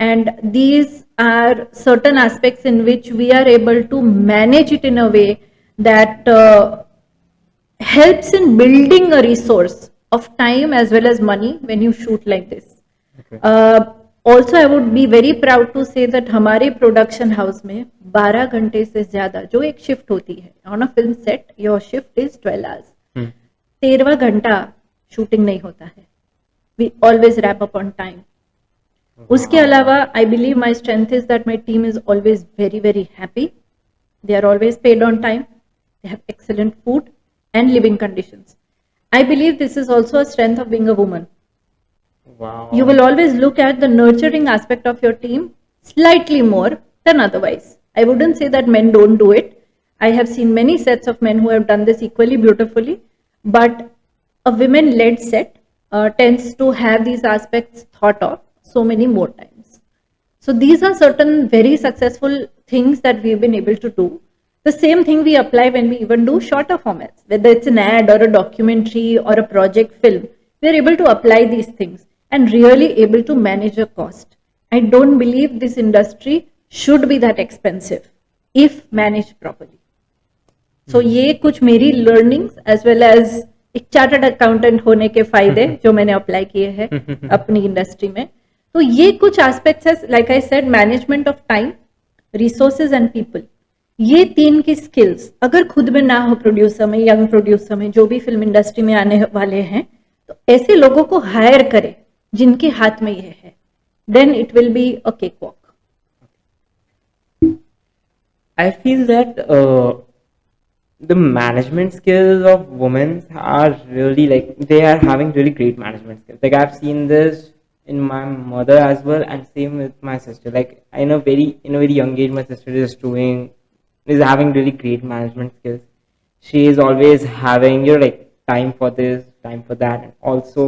And these are certain aspects in which we are able to manage it in a way that helps in building a resource of time as well as money when you shoot like this. Okay. Also, I would be very proud to say that हमारे production house में 12 घंटे से ज्यादा जो एक shift होती है on a film set, your shift is 12 hours. 13वां घंटा शूटिंग नहीं होता है. We always wrap up on time. उसके अलावा I believe my strength is that my team is always very very happy. They are always paid on time. They have excellent food and living conditions. I believe this is also a strength of being a woman. Wow. You will always look at the nurturing aspect of your team slightly more than otherwise. I wouldn't say that men don't do it. I have seen many sets of men who have done this equally beautifully, but a women-led set tends to have these aspects thought of so many more times. So these are certain very successful things that we've been able to do. The same thing we apply when we even do shorter formats, whether it's an ad or a documentary or a project film. We're able to apply these things and really able to manage a cost. I don't believe this industry should be that expensive if managed properly. So ये कुछ मेरी learnings as well as एक chartered accountant होने के फायदे जो मैंने apply किए हैं अपनी इंडस्ट्री में. तो ये कुछ एस्पेक्ट्स है, like I said, management of time, resources and people. ये 3 की स्किल्स अगर खुद में ना हो प्रोड्यूसर में, यंग प्रोड्यूसर में, जो भी फिल्म इंडस्ट्री में आने वाले हैं, तो ऐसे लोगों को हायर करें जिनके हाथ में ये है. Then it will be a cakewalk. I feel that the management skills of women are really like they are having really great management skills. Like I've seen this in my mother as well, and same with my sister. Like in a very young age, my sister is having really great management skills. She is always having like time for this, time for that, and also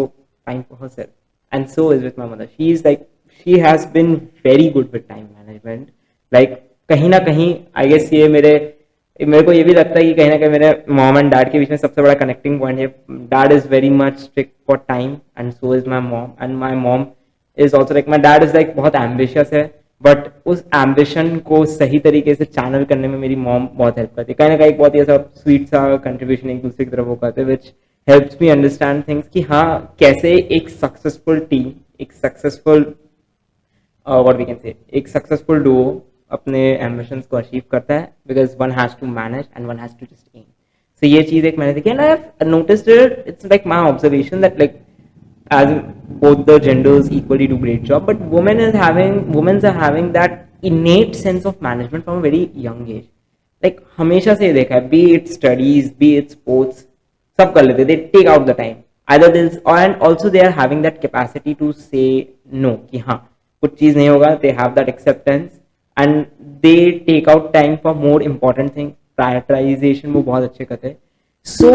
time for herself. And so is with my mother. She has been very good with time management. Like कहीं ना कहीं I guess ये मेरे को ये भी लगता है कि कहीं ना कहीं मेरे मॉम एंड डैड के बीच में सबसे बड़ा कनेक्टिंग पॉइंट है. Dad is very much strict for time and so is my mom. And my mom is also like my dad is like बहुत एम्बिशियस है, बट उस एम्बिशन को सही तरीके से चैनल करने में मेरी मॉम बहुत हेल्प करती है. कहीं ना कहीं बहुत ही ऐसा स्वीट सा कंट्रीब्यूशन एक दूसरे की तरफ वो करते हैं, which helps me understand things कि हाँ कैसे एक सक्सेसफुल टीम, एक successful what we can say, एक सक्सेसफुल डुओ अपने एम्बिशंस को अचीव करता है, because one has to manage and one has to just aim. So ये चीज एक मैंने देखी and I have noticed it. It's like my observation that like as both the genders equally do great job, but women are having that innate sense of management from a very young age. Like हमेशा से देखा है, be it studies, be it sports, सब कर लेते, they take out the time either this, and also they are having that capacity to say no कि हाँ कुछ चीज नहीं होगा. They have that acceptance and they take out time for more important things. Prioritization वो बहुत अच्छे करते हैं. So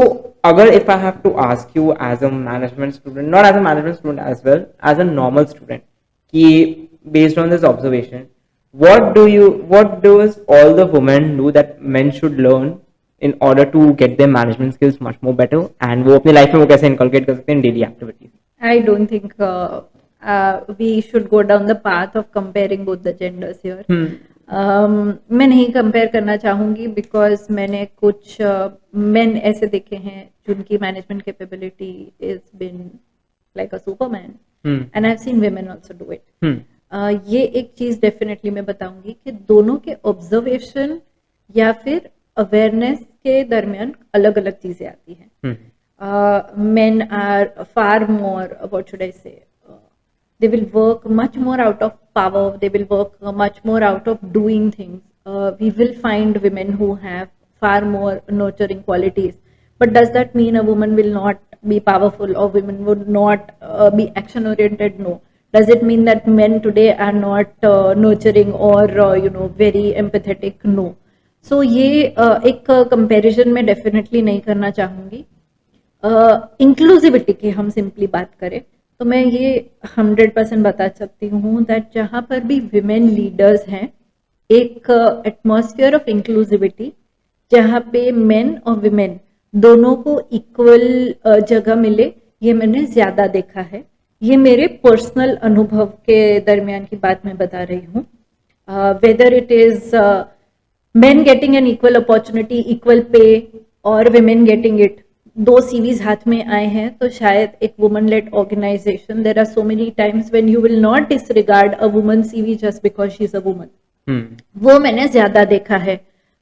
अगर if I have to ask you as a management student, not as a management student as well, as a normal student, कि based on this observation, what does all the women do that men should learn in order to get their management skills much more better, and वो अपनी life में वो कैसे inculcate कर सकते हैं in daily activities? I don't think we should go down the path of comparing both the genders here. मैं नहीं कंपेयर करना चाहूंगी बिकॉज मैंने कुछ मेन ऐसे देखे हैं जिनकी management capability is been like a Superman, and I have scene women also do it. ये एक चीज डेफिनेटली मैं बताऊंगी कि दोनों के ऑब्जर्वेशन या फिर अवेयरनेस के दरमियान अलग अलग चीजें आती हैं. Men are far more, what should I say, they will work much more out of power, they will work much more out of doing things. We will find women who have far more nurturing qualities, but does that mean a woman will not be powerful or women would not be action oriented? No. Does it mean that men today are not nurturing or very empathetic? No. So ये एक comparison में definitely नहीं करना चाहूंगी. Inclusivity की हम simply बात करें तो मैं ये 100% बता सकती हूँ दैट जहाँ पर भी विमेन लीडर्स हैं एक एटमॉस्फेयर ऑफ इंक्लूसिविटी जहाँ पे मेन और विमेन दोनों को इक्वल जगह मिले, ये मैंने ज्यादा देखा है. ये मेरे पर्सनल अनुभव के दरमियान की बात मैं बता रही हूँ. Whether it is men getting an equal opportunity, equal pay और women getting it. दो सीरीज हाथ में आए हैं तो शायद एक woman led organisation, there are so many times when you will not disregard a woman CV just because she is a woman. वो मैंने ज्यादा देखा है.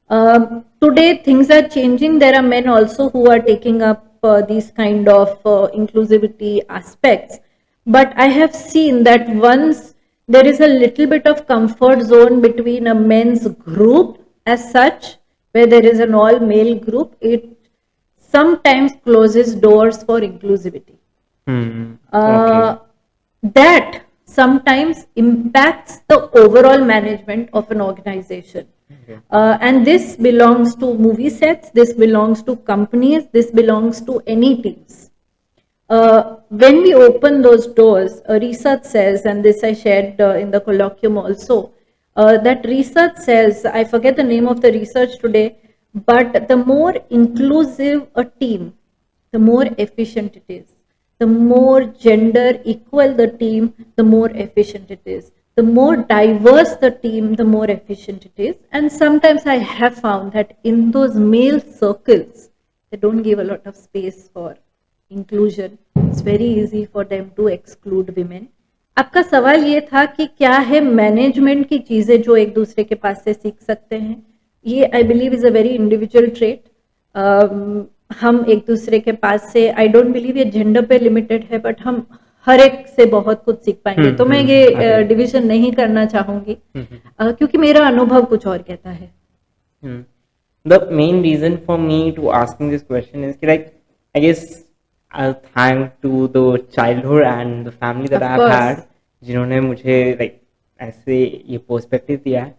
Today things are changing. There are men also who are taking up this kind of inclusivity aspects, but I have seen that once there is a little bit of comfort zone between a men's group as such, where there is an all male group, it sometimes closes doors for inclusivity. Okay. That sometimes impacts the overall management of an organization. Okay. And this belongs to movie sets, this belongs to companies, this belongs to any teams. When we open those doors, research says, and this I shared in the colloquium also, that research says, I forget the name of the research today, but the more inclusive a team, the more efficient it is. The more gender equal the team, the more efficient it is. The more diverse the team, the more efficient it is. And sometimes I have found that in those male circles, they don't give a lot of space for inclusion. It's very easy for them to exclude women. आपका सवाल ये था कि क्या है management की चीजें जो एक दूसरे के पास से सीख सकते हैं. ये I believe is a very individual trait. हम एक दूसरे के पास से, आई डोंट बिलीव ये जेंडर पे लिमिटेड है, बट हम हर एक से बहुत कुछ सीख पाएंगे. तो मैं ये डिवीजन नहीं करना चाहूंगी क्योंकि मेरा अनुभव कुछ और कहता है. The main reason for me to asking this question is like, I guess I'll thank to the childhood and the family that I've had, जिन्होंने मुझे like ऐसे ये पर्सपेक्टिव दिया है.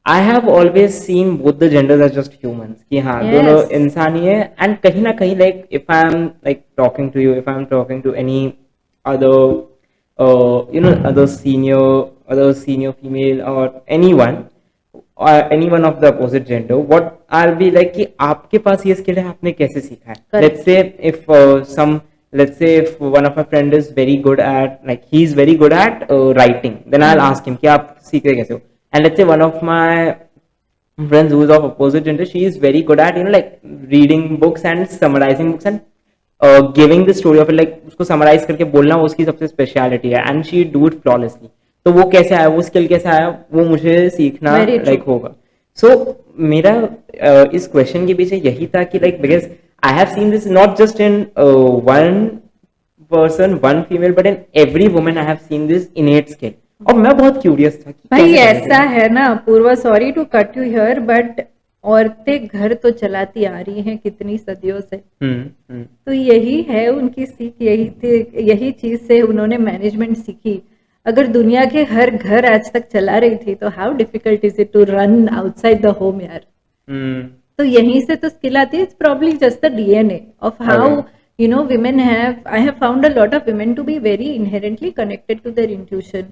I have always seen both the genders as just humans, कि हाँ दोनों इंसान ही है. And कहीं ना कहीं like if I'm like talking to you, if I'm talking to any other other senior female or anyone of the opposite gender, what I'll be like कि आपके पास ये स्किल है, आपने कैसे सीखा है. Let's say if one of my friend is very good at, like he's very good at writing, then I'll ask him कि आप सीख रहे कैसे हो. And let's say one of my friends who is of opposite gender, she is very good at like reading books and summarizing books and giving the story of it, like उसको summarize करके बोलना उसकी सबसे speciality है, and she do it flawlessly. तो वो कैसे आया, वो स्किल कैसे आया, वो मुझे सीखना लाइक होगा. सो मेरा इस क्वेश्चन के पीछे यही था कि like because I have seen this not just in one person, one female, but in every woman I have seen this इनेट skill. और मैं बहुत क्यूरियस था कि भाई ऐसा है ना Purva, sorry to cut you here, but औरतें घर तो चलाती आ रही हैं कितनी सदियों से. तो यही है उनकी सीख, यही थी, यही चीज से उन्होंने मैनेजमेंट सीखी. अगर दुनिया के हर घर आज तक चला रही थी तो how difficult is it to run outside the home यार. तो यहीं से तो स्किल आती है. It's probably just the DNA of how women have, I have found a lot of women to be very inherently connected to their intuition,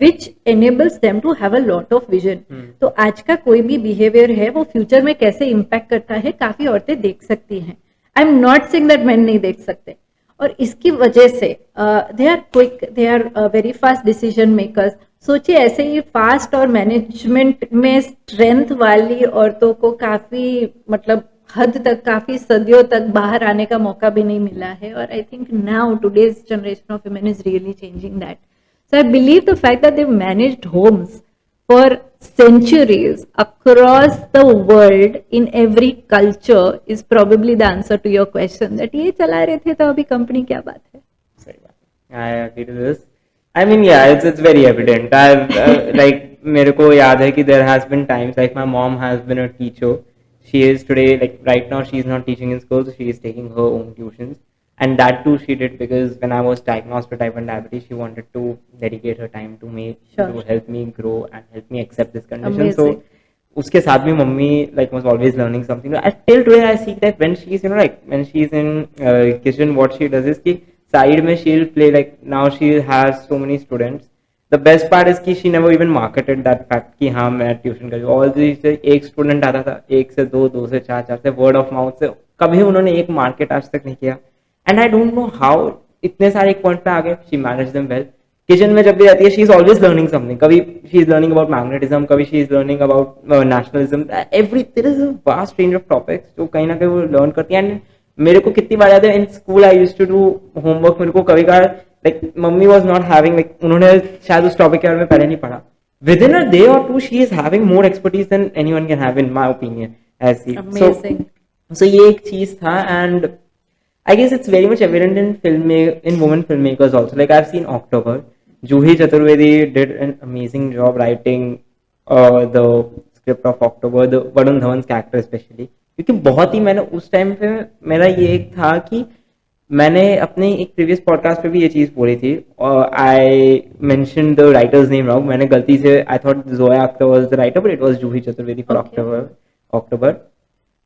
which enables them to have a lot of vision. तो आज का कोई भी behaviour है वो future में कैसे impact करता है काफी औरतें देख सकती हैं. I am not saying that men नहीं देख सकते. और इसकी वजह से they are quick, they are very fast decision makers. सोचिए ऐसे ही फास्ट और मैनेजमेंट में स्ट्रेंथ वाली औरतों को काफी मतलब हद तक, काफी सदियों तक बाहर आने का मौका भी नहीं मिला है. और I think now today's generation of women is really changing that. So I believe the fact that they managed homes for centuries across the world in every culture is probably the answer to your question, that ये चला रहे थे तो अभी company क्या बात है. सही बात. I agree to this. I mean, yeah, it's very evident. I've like मेरे को याद है कि there has been times like my mom has been a teacher. she is today, like right now, she is not teaching in school, so she is taking her own tuitions. And that too she did because when I was diagnosed with type 1 diabetes, she wanted to dedicate her time to me, Sure. to help me grow and help me accept this condition. So Amazing. उसके साथ भी mummy like was always learning something. Till today I see that when she's, like when she's in kitchen, what she does is कि side में she'll play, like now she has so many students. The best part is कि she never even marketed that fact कि हाँ मैं tuition कर रही हूँ. All these एक स्टूडेंट आता था, एक से दो, दो से चार, चार से वर्ड ऑफ माउथ से, कभी उन्होंने एक मार्केट आज तक नहीं किया. And I don't know how इतने सारे एक पॉइंट पे आ गए. She manage them well. Kitchen में जब भी जाती है, she is always learning something. कभी she is learning about magnetism, कभी she is learning about nationalism. Every there is a vast range of topics जो कहीं ना कहीं वो लर्न करती है. एंड मेरे को कितनी बार याद है in school I used to do homework. मेरे को कभी कभार like mummy was not having, like उन्होंने शायद उस टॉपिक के बारे में पहले नहीं पढ़ा. Within a day or two, she is having more expertise than anyone can have, in my opinion. Amazing. So ये एक चीज था. And I guess it's very much evident in women filmmakers also. Like I've seen October. Juhi Chaturvedi did an amazing job writing the script of October, the Varun Dhawan's character especially. क्योंकि बहुत ही मैंने उस time पे मेरा ये एक था कि मैंने अपने एक प्रीवियस पॉडकास्ट पे भी ये चीज़ बोली थी. I mention the writers name wrong. मैंने गलती से I thought Zoya Akhtar was the writer, but it was Juhi Chaturvedi for October.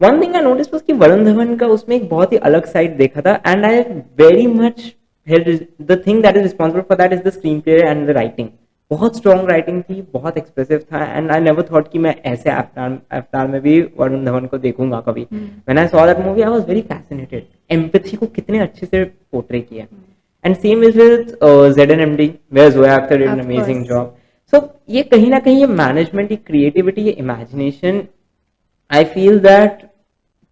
One thing I notice was कि वरुण धवन का उसमें एक बहुत ही अलग साइड देखा था. And I very much the thing that is responsible for that is the screen play and the writing. बहुत strong writing थी, बहुत एक्सप्रेसिव था. एंड आई नेवर थॉट कि मैं ऐसे अवतार में भी वरुण धवन को देखूंगा कभी. When I saw that movie I was very fascinated. Empathy को कितने अच्छे से पोर्ट्रे किया. And same is with ZNMD where Zoya Akhtar did an amazing job. So ये कहीं ना कहीं ये मैनेजमेंट, ये क्रिएटिविटी, ये imagination, I feel that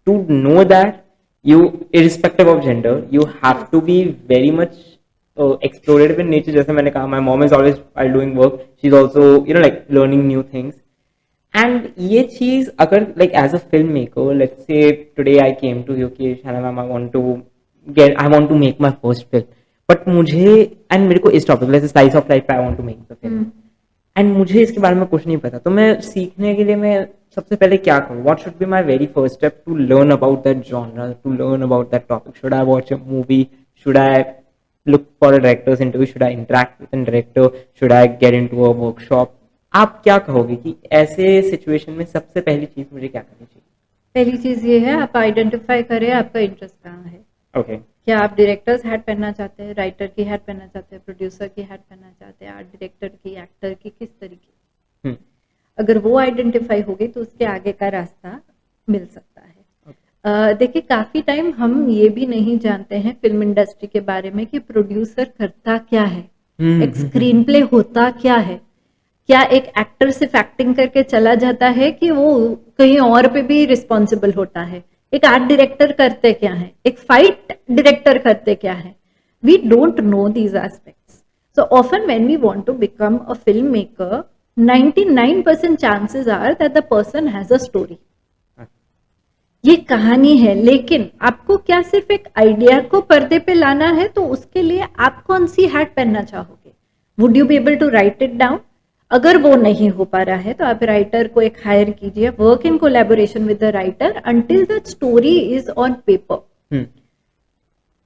to know that you, irrespective of gender, you have to be very much explorative in nature. जैसे मैंने कहा, my mom is always while doing work, she's also like learning new things. And ये चीज अगर like as a filmmaker, let's say today I came to you कि Shana ma'am, I want to make my first film, but मुझे and मेरे को इस topic जैसे slice of life पे I want to make the film. And मुझे इसके बारे में कुछ नहीं पता. तो मैं सीखने के लिए मैं सबसे पहले क्या करूँ? What should be my very first step to learn about that genre, to learn about that topic? Should I watch a movie? Should I look for a director's interview? Should I interact with an director? Should I get into a workshop? आप क्या कहोगे कि ऐसे situation में सबसे पहली चीज मुझे क्या करनी चाहिए? पहली चीज ये है, आप आइडेंटिफाई करें आपका इंटरेस्ट कहाँ है. ओके. क्या आप डायरेक्टर्स हैट पहनना चाहते हैं, राइटर की हैट पहनना चाहते हैं, प्रोड्यूसर की हैट पहनना चाहते हैं, आर्ट डायरेक्टर की, एक्टर की, किस तरीके? अगर वो आइडेंटिफाई होगी तो उसके आगे का रास्ता मिल सकता है. देखिए, काफी टाइम हम ये भी नहीं जानते हैं फिल्म इंडस्ट्री के बारे में कि प्रोड्यूसर करता क्या है, एक स्क्रीन प्ले होता क्या है. क्या एक एक्टर सिर्फ एक्टिंग करके चला जाता है कि वो कहीं और पे भी रिस्पॉन्सिबल होता है? एक आर्ट डायरेक्टर करते क्या है, एक फाइट डायरेक्टर करते क्या है? We don't know these aspects. So often when we want to become a film maker, 99% chances are that the person has a story. ये कहानी है, लेकिन आपको क्या सिर्फ एक आइडिया को पर्दे पे लाना है? तो उसके लिए आप कौन सी हैट पहनना चाहोगे? Would you be able to write it down? अगर वो नहीं हो पा रहा है तो आप राइटर को एक हायर कीजिए, work in collaboration with the writer until the story is on paper.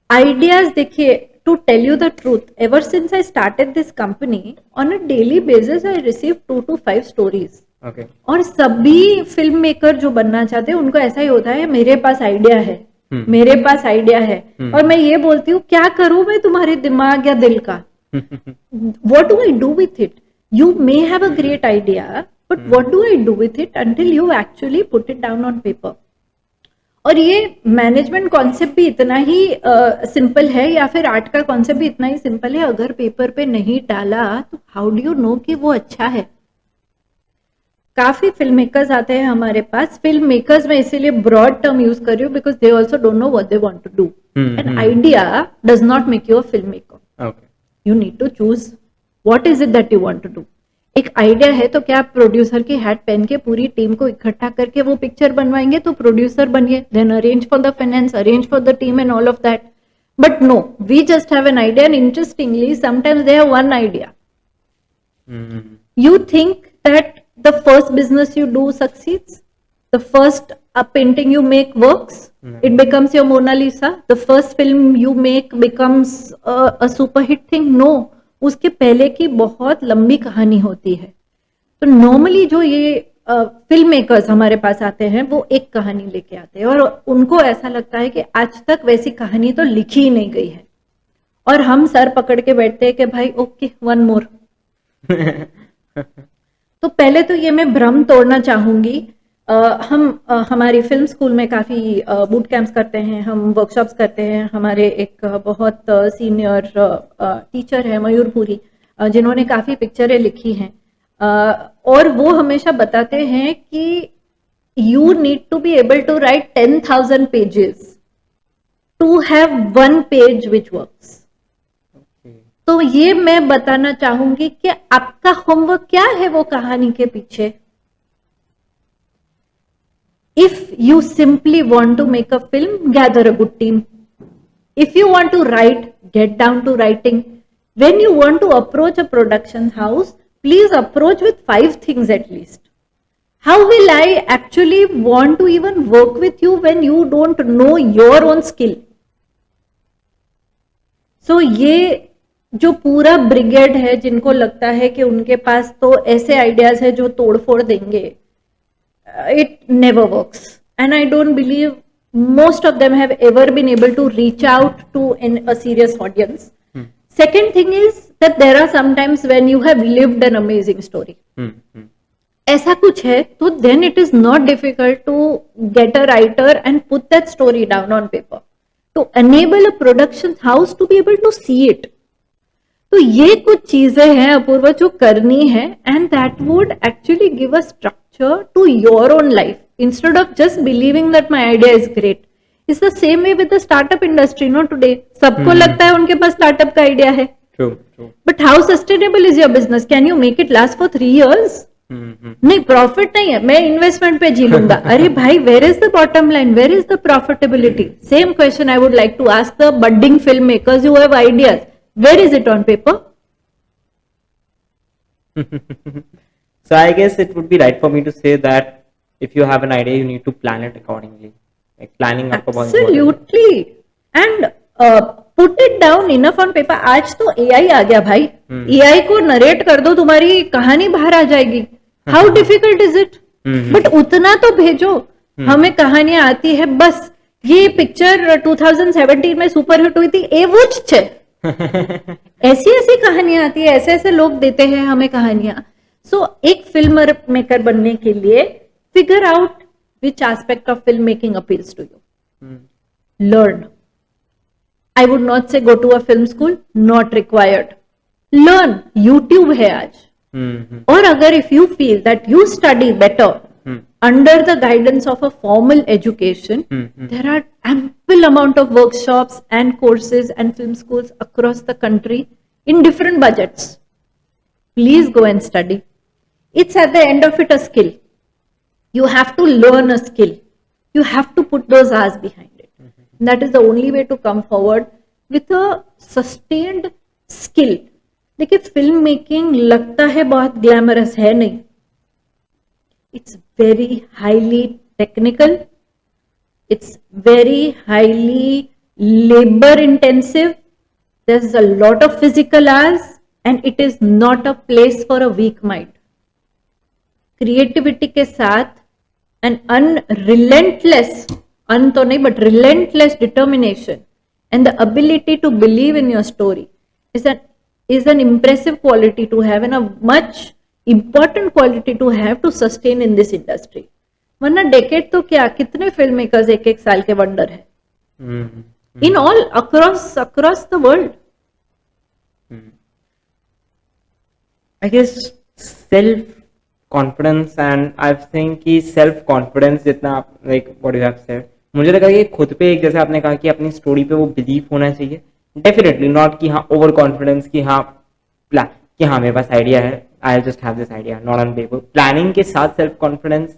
Ideas, देखिए, to tell you the truth, ever since I started this company, on a daily basis I receive 2 to 5 stories. और सभी film maker जो बनना चाहते हैं उनको ऐसा ही होता है, मेरे पास आइडिया है, मेरे पास आइडिया है. और मैं ये बोलती हूँ, क्या करूं मैं तुम्हारे दिमाग या दिल का? What do I do with it? You may have a great idea, but what do I do with it until you actually put it down on paper? और ये मैनेजमेंट कॉन्सेप्ट भी इतना ही सिंपल है, या फिर आर्ट का concept भी इतना ही सिंपल है. अगर पेपर पे नहीं डाला तो हाउ डू यू नो कि वो अच्छा है? काफी फिल्म मेकर्स आते हैं हमारे पास. फिल्म मेकर्स में इसीलिए ब्रॉड टर्म यूज कर रही हूँ because they also don't know what they want to do. An idea does not make you a film maker. You need to choose What is it that you want to do? एक idea है तो क्या आप producer की hat पहन के पूरी team को इकट्ठा करके वो पिक्चर बनवाएंगे? तो प्रोड्यूसर बनिए, then arrange for the finance, arrange for the team and all of that. But no, we just have an idea, and interestingly sometimes they have one idea. You think that the first business you do succeeds? The first painting you make works, it becomes your Mona Lisa. The first film you make becomes a super hit thing. No, उसके पहले की बहुत लंबी कहानी होती है. तो normally जो ये फिल्म मेकर्स हमारे पास आते हैं वो एक कहानी लेके आते हैं और उनको ऐसा लगता है कि आज तक वैसी कहानी तो लिखी ही नहीं गई है, और हम सर पकड़ के बैठते हैं कि भाई ओके वन मोर. तो पहले तो ये मैं भ्रम तोड़ना चाहूंगी. हमारी फिल्म स्कूल में काफी बूट कैंप्स करते हैं, हम वर्कशॉप्स करते हैं. हमारे एक बहुत सीनियर टीचर है मयूरपुरी, जिन्होंने काफी पिक्चरें लिखी हैं, और वो हमेशा बताते हैं कि you need to be able to write 10,000 pages to have one page which works. तो ये मैं बताना चाहूंगी कि आपका होमवर्क क्या है वो कहानी के पीछे. If you simply want to make a film, gather a good team. If you want to write, get down to writing. When you want to approach a production house, please approach with 5 things at least. How will I actually want to even work with you when you don't know your own skill? So ये जो पूरा brigade है जिनको लगता है कि उनके पास तो ऐसे आइडियाज है जो तोड़फोड़ देंगे, it never works, and I don't believe most of them have ever been able to reach out to a serious audience. Second thing is that there are sometimes when you have lived an amazing story. ऐसा कुछ है तो then it is not difficult to get a writer and put that story down on paper to enable a production house to be able to see it. तो ये कुछ चीजें हैं अपूर्वा जो करनी है, and that would actually give a structure to your own life instead of just believing that my idea is great. It's the same way with the startup industry, no? Today सबको लगता है उनके पास startup का idea है. True, true. But how sustainable is your business? Can you make it last for 3 years? नहीं, profit नहीं है, मैं इन्वेस्टमेंट पे जी लूंगा. अरे भाई, where is the bottom line, where is the profitability? Same question I would like to ask the budding film makers who have ideas. Where is it on paper? So I guess it would be right for me to say that if you have an idea, you need to plan it accordingly. Like planning आपका बहुत Absolutely. And put it down enough on paper. आज तो AI आ गया भाई. AI को narrate कर दो, तुम्हारी कहानी बाहर आ जाएगी. How difficult is it? But उतना तो भेजो. हमें कहानियां आती है बस. ये पिक्चर 2017 में सुपर हिट हुई थी, ए वुच छे. ऐसी ऐसी कहानियां आती है, ऐसे ऐसे लोग देते हैं हमें कहानियां. सो एक फिल्म मेकर बनने के लिए figure out which aspect of film making appeals to you. Learn. I would not say go to a film school, not required. Learn. YouTube है आज. और अगर if you feel that you study better under the guidance of a formal education, there are ample amount of workshops and courses and film schools across the country in different budgets. Please go and study. It's at the end of it a skill. You have to learn a skill. You have to put those hours behind it. That is the only way to come forward with a sustained skill. देखिए, film making लगता है बहुत glamorous है, नहीं. It's very highly technical. It's very highly labor intensive. There's a lot of physical hours, and it is not a place for a weak mind. Creativity के साथ an unrelentless, तो नहीं, but relentless determination and the ability to believe in your story is an impressive quality to have and a much important quality to have to sustain in this industry. वरना decade तो क्या, कितने film makers एक एक साल के wonder है in all across the world. I guess self confidence, and I think कि self confidence जितना आप like what you have said, मुझे लगा कि खुद पे एक, जैसे आपने कहा कि अपनी स्टोरी पे वो बिलीफ होना चाहिए. डेफिनेटली नॉट कि हाँ ओवर कॉन्फिडेंस कि हाँ कि हाँ मेरे पास आइडिया है, I just have this idea, not on paper. Planning के साथ self confidence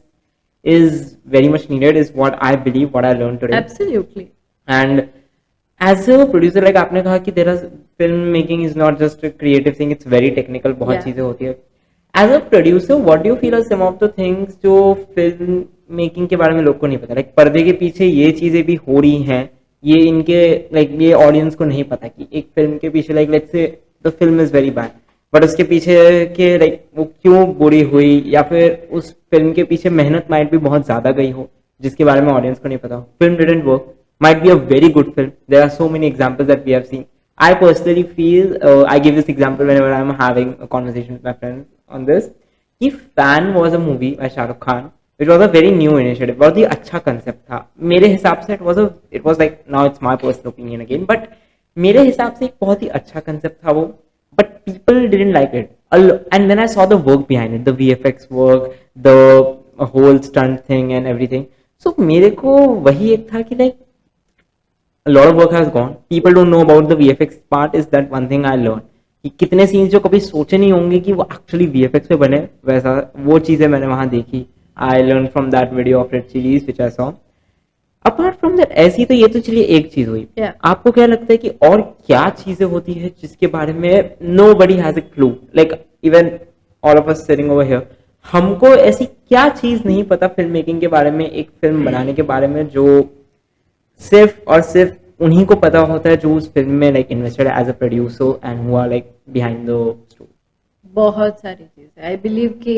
is very much needed, is what I believe, what I learned today. Absolutely. And as a producer, like आपने कहा कि there is film making is not just a creative thing, it's very technical, बहुत चीजें होती है. As a producer, what do you feel are some of the things जो film making के बारे में लोग को नहीं पता, लाइक पर्दे के पीछे ये चीज़ें भी हो रही हैं, ये इनके लाइक ये ऑडियंस को नहीं पता कि एक फिल्म के पीछे like let's say the film is very bad, but उसके पीछे के लाइक वो क्यों बुरी हुई, या फिर उस फिल्म के पीछे मेहनत माइट भी बहुत ज़्यादा गई हो जिसके बारे में ऑडियंस को नहीं पता हो. Film didn't work, might be a very good film. There are so many examples that we have seen. I personally feel, I give this example whenever I'm having a conversation with my friends on this. कि Fan was a movie by Shah Rukh Khan, which was a very new initiative. बहुत ही अच्छा concept था. मेरे हिसाब से it was like, now it's my personal opinion again, but मेरे हिसाब से एक बहुत ही अच्छा concept था वो. But people didn't like it. And then I saw the work behind it, the VFX work, the whole stunt thing and everything. So मेरे को वही एक था कि like a lot of work has gone. People don't know about the VFX part. Is that one thing I learned? कि कितने scenes जो कभी सोचे नहीं होंगे कि वो एक्चुअली VFX पे बने, वैसा वो चीज़ें मैंने वहाँ देखी. I learned from that video of Red Chillies which I saw. Apart from that, ऐसी तो ये तो चलिए एक चीज़ हुई. Yeah. आपको क्या लगता है कि और क्या चीज़ें होती है जिसके बारे में nobody has a clue? Like even all of us sitting over here, हमको ऐसी क्या चीज़ नहीं पता फिल्म मेकिंग के बारे में, एक फिल्म बनाने के बारे में, जो सिर्फ और सिर्फ उन्हीं को पता होता है जो उस फिल्म में like invested as a producer and who are like behind the story. बहुत सारी चीजें, आई बिलीव कि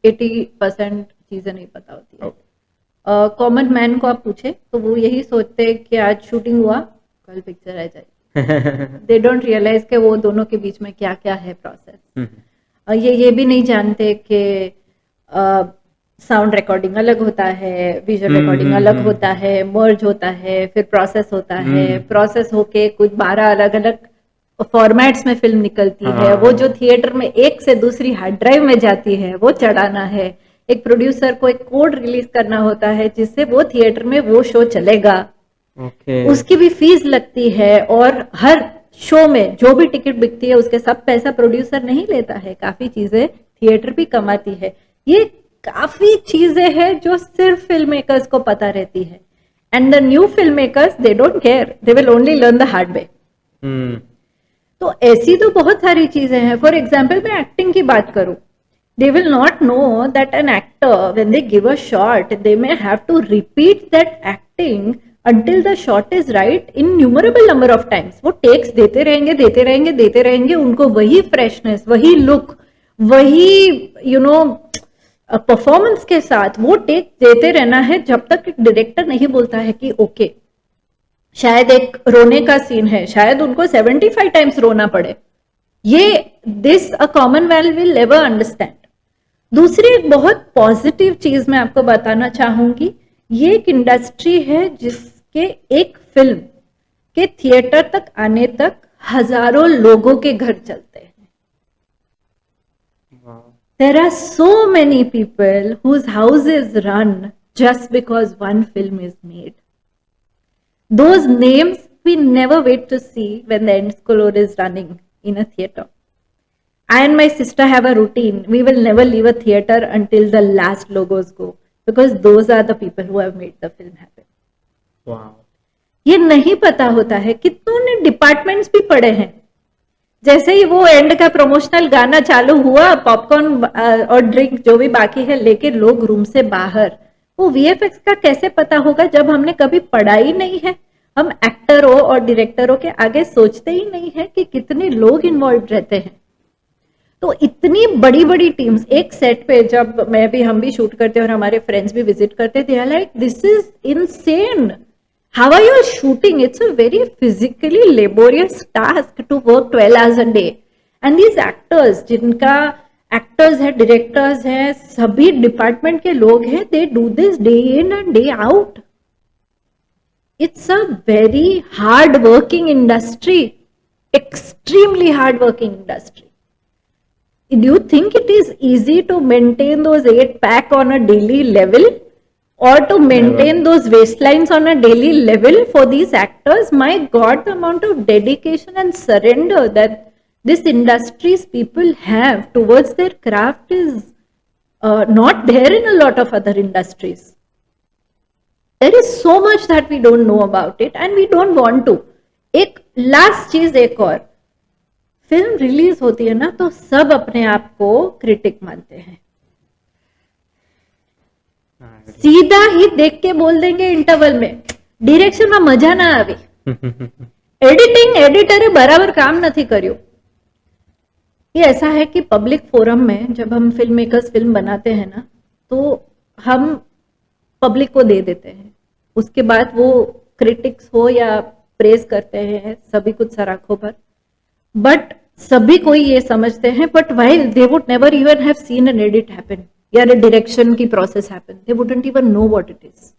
80% चीजें नहीं पता होती है. कॉमन मैन को आप पूछे तो वो यही सोचते हैं कि आज शूटिंग हुआ, कल पिक्चर आ जाएगी. दे डोंट रियलाइज कि वो दोनों के बीच में क्या क्या है प्रोसेस. ये भी नहीं जानते कि साउंड रिकॉर्डिंग अलग होता है, विजुअल रिकॉर्डिंग अलग होता है, मर्ज होता है, फिर प्रोसेस होता है, प्रोसेस होके कुछ 12 अलग अलग फॉर्मेट्स में फिल्म निकलती है. वो जो थिएटर में एक से दूसरी हार्ड ड्राइव में जाती है वो चढ़ाना है. एक प्रोड्यूसर को एक कोड रिलीज करना होता है जिससे वो थिएटर में वो शो चलेगा. उसकी भी फीस लगती है, और हर शो में जो भी टिकट बिकती है उसके सब पैसा प्रोड्यूसर नहीं लेता है. काफी चीजें थिएटर भी कमाती है. ये काफी चीजें हैं जो सिर्फ फिल्म मेकर्स को पता रहती है. And the new film makers they don't care, they will only learn the hard way. तो ऐसी तो बहुत सारी चीजें हैं. फॉर एग्जाम्पल मैं एक्टिंग की बात करूं, they will not know that an actor when they give a shot they may have to repeat that acting until the shot is right innumerable number of times. वो takes देते रहेंगे देते रहेंगे देते रहेंगे. उनको वही फ्रेशनेस, वही लुक, वही परफॉर्मेंस के साथ वो टेक देते रहना है जब तक एक डायरेक्टर नहीं बोलता है कि ओके, शायद एक रोने का सीन है, शायद उनको 75 टाइम्स रोना पड़े. ये this a common man will never understand. दूसरी एक बहुत पॉजिटिव चीज मैं आपको बताना चाहूंगी. ये एक इंडस्ट्री है जिसके एक फिल्म के थिएटर तक आने तक हजारों लोगों के घर चलते हैं. There are so many people whose houses run just because one film is made. Those names we never wait to see when the end score is running in a theater. I and my sister have a routine. We will never leave a theater until the last logos go, because those are the people who have made the film happen. Wow. ये नहीं पता होता है. कितनों ने departments भी पढ़े हैं. जैसे ही वो एंड का प्रमोशनल गाना चालू हुआ, पॉपकॉर्न और ड्रिंक जो भी बाकी है लेके लोग रूम से बाहर. वो वीएफएक्स का कैसे पता होगा जब हमने कभी पढ़ा ही नहीं है. हम एक्टरों और डायरेक्टरों के आगे सोचते ही नहीं है कि कितने लोग इन्वॉल्व रहते हैं. तो इतनी बड़ी बड़ी टीम्स एक सेट पे, जब हम भी शूट करते और हमारे फ्रेंड्स भी विजिट करते, they are like this is insane. How are you shooting? It's a very physically laborious task to work 12 hours a day. And these actors, जिनका actors है, directors है, सभी डिपार्टमेंट के लोग हैं, they do this day in and day out. It's a very hard working industry, extremely hard working industry. Do you think it is easy to maintain those 8-pack on a daily level? Or to maintain those waistlines on a daily level for these actors? My God, the amount of dedication and surrender that this industry's people have towards their craft is not there in a lot of other industries. There is so much that we don't know about it and we don't want to. एक last चीज एक और, film release होती है ना तो सब अपने आप को क्रिटिक मानते हैं. हाँ, सीधा ही देख के बोल देंगे इंटरवल में, ડિરેક્શન માં મજા ના આવી, एडिटिंग एडिटरे बराबर काम नहीं કર્યું. ये ऐसा है कि पब्लिक फोरम में जब हम फिल्म मेकर्स फिल्म बनाते हैं ना, तो हम पब्लिक को दे देते हैं, उसके बाद वो क्रिटिक्स हो या प्रेज करते हैं सभी कुछ सराखों पर, बट सभी कोई ये समझते हैं, but while they would never even have seen an edit happen या डायरेक्शन की process happen, they wouldn't even know what it is.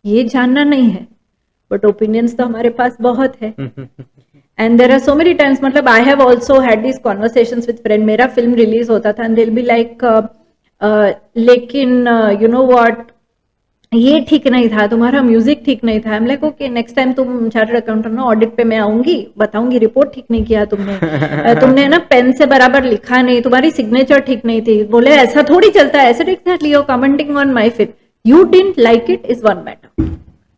ये जानना नहीं है, बट ओपिनियंस तो हमारे पास बहुत है. And there are so many times, मतलब I have also had this conversations with friend, मेरा फिल्म रिलीज होता था and they will be like लेकिन यू नो व्हाट, ये ठीक नहीं था, तुम्हारा म्यूजिक ठीक नहीं था. लाइक ओके, नेक्स्ट टाइम तुम चार्टर्ड अकाउंटेंट ना, ऑडिट पे मैं आऊंगी, बताऊंगी रिपोर्ट ठीक नहीं किया तुमने, तुमने ना पेन से बराबर लिखा नहीं, तुम्हारी सिग्नेचर ठीक नहीं थी. बोले ऐसा थोड़ी चलता है, ऐसे exactly you commenting on my film, you didn't like it is one matter,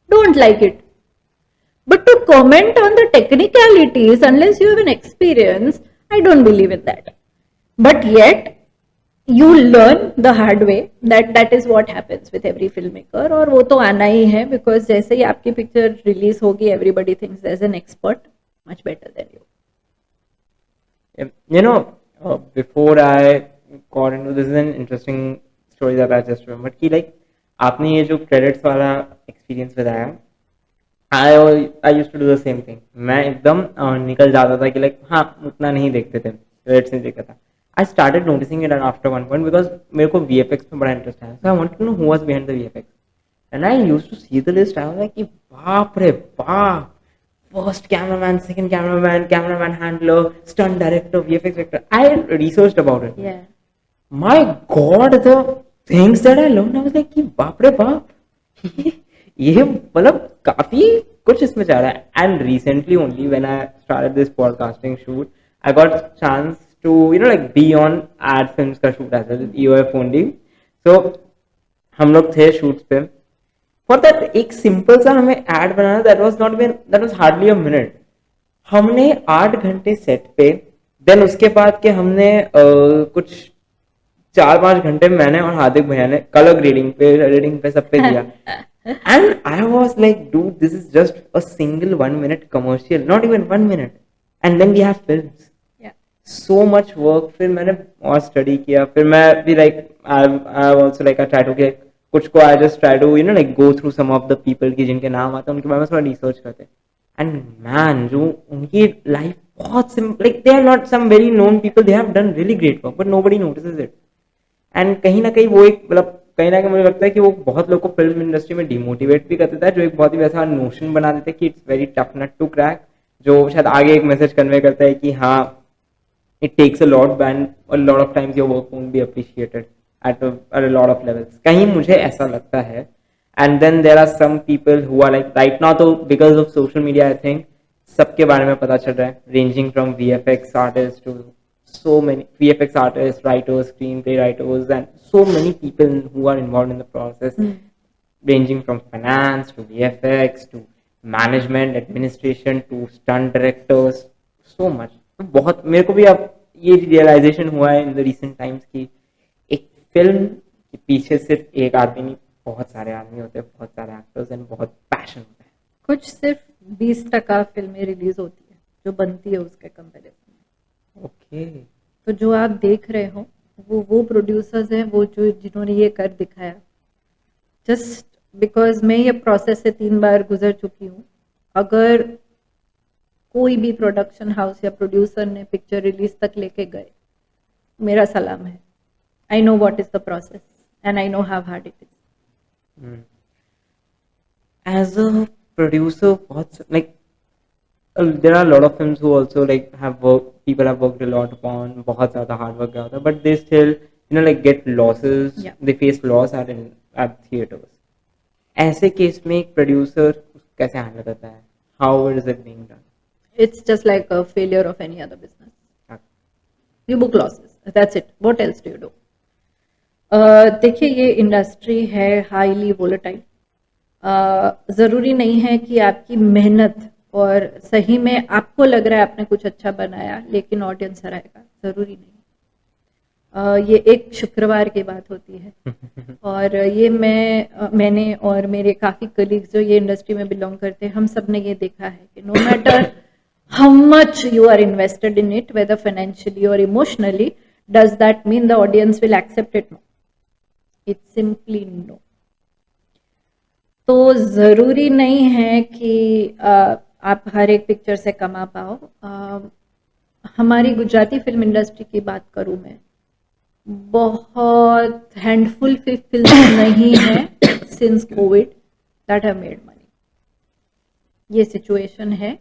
don't like it, but to comment on the technicalities unless you have an experience, I don't believe in that. But yet you learn the hard way that that is what happens with every filmmaker, और वो तो आना ही है, because जैसे ही आपकी picture release होगी everybody thinks there's an expert much better than you. You know, before I got into this, is an interesting story that I just remembered कि like आपने ये जो क्रेडिट्स वाला एक्सपीरियंस बताया, I used to do the same thing. मैं एकदम निकल जाता था कि लाइक हाँ उतना नहीं देखते थे, क्रेडिट्स नहीं देखता था. I started noticing it after one point because मेरे को VFX में बड़ा इंटरेस्ट है, so I wanted to know who was behind the VFX. And I used to see the list, I was like कि बाप रे बाप, first cameraman, second cameraman, cameraman handler, stunt director, VFX director. I researched about it. Yeah. My God, the things that I learned, I was like कि बाप रे बाप, ये मतलब काफी कुछ इसमें चल रहा है. And recently only when I started this podcasting shoot, I got chance to you know like be on ad films का shoot as well, EOF only. So हम लोग थे शूट्स पे, फॉर दैट एक सिंपल सा हमें एड बनाना, that was hardly a minute. हमने 8 घंटे सेट पे, देन उसके बाद के हमने कुछ 4-5 घंटे मैंने और हार्दिक भैया ने कलर ग्रेडिंग पे सब पे दिया. And I was like, dude, this is just a single 1 minute commercial, not even 1 minute. And then we have films. Yeah. So much work. फिर मैंने और study किया. फिर मैं भी like, I also like, I try to get, कुछ को I just try to, you know, like go through some of the people की जिनके नाम आते हैं, उनके बारे में थोड़ा research करते. And man, जो उनकी life बहुत simple, like they are not some very known people, they have done really great work, but nobody notices it. And कहीं ना कहीं वो एक मतलब कहीं ना कहीं मुझे लगता है कि वो बहुत लोग को फिल्म इंडस्ट्री में डिमोटिवेट भी कर देता है, जो एक बहुत ही वैसा नोशन बना देते हैं कि it's very tough nut to crack, जो शायद आगे एक मैसेज कन्वे करता है कि हाँ it takes a lot and a lot of times your work won't be appreciated at a lot of levels. कहीं मुझे ऐसा लगता है. And then there are some people who are like right now, तो because of social media I think सबके बारे में पता चल रहा है, ranging from VFX artist to so many VFX artists, writers, screenplay writers, and so many people who are involved in the process, ranging from finance to VFX to management, administration to stunt directors, so much. तो बहुत मेरे को भी अब ये realisation हुआ है in the recent times कि एक फिल्म के पीछे सिर्फ एक आदमी नहीं, बहुत सारे आदमी होते हैं, बहुत सारे एक्टर्स एंड बहुत पैशन होता है. कुछ सिर्फ 20% फिल्में रिलीज होती है जो बनती है उसके कंपैरिजन. ओके. तो जो आप देख रहे हो वो प्रोड्यूसर्स हैं, वो जो जिन्होंने ये कर दिखाया, जस्ट बिकॉज मैं ये प्रोसेस से 3 बार गुजर चुकी हूँ. अगर कोई भी प्रोडक्शन हाउस या प्रोड्यूसर ने पिक्चर रिलीज तक लेके गए, मेरा सलाम है. I know what is the process and I know how hard it is. As a producer बहुत like there are a lot of films who also like have worked, people have worked a lot upon, बहुत ज़्यादा hard work किया होता है, but they still you know like get losses. Yeah. They face loss at theaters. ऐसे case में एक producer कैसे handle करता है? How is it being done? It's just like a failure of any other business. Okay. You book losses, that's it. What else do you do? देखिए ये industry है highly volatile. ज़रूरी नहीं है कि आपकी मेहनत और सही में आपको लग रहा है आपने कुछ अच्छा बनाया लेकिन ऑडियंस हराएगा, जरूरी नहीं. ये एक शुक्रवार की बात होती है और ये मैंने और मेरे काफ़ी कलीग्स जो ये इंडस्ट्री में बिलोंग करते हैं, हम सब ने ये देखा है कि no matter how much you are invested in it, whether financially or emotionally, does that mean the audience will accept it? No. It's simply no. तो ज़रूरी नहीं है कि आप हर एक पिक्चर से कमा पाओ। हमारी गुजराती फिल्म इंडस्ट्री की बात करूँ मैं, बहुत हैंडफुल फिल्म नहीं है since Covid that have made money. ये सिचुएशन है,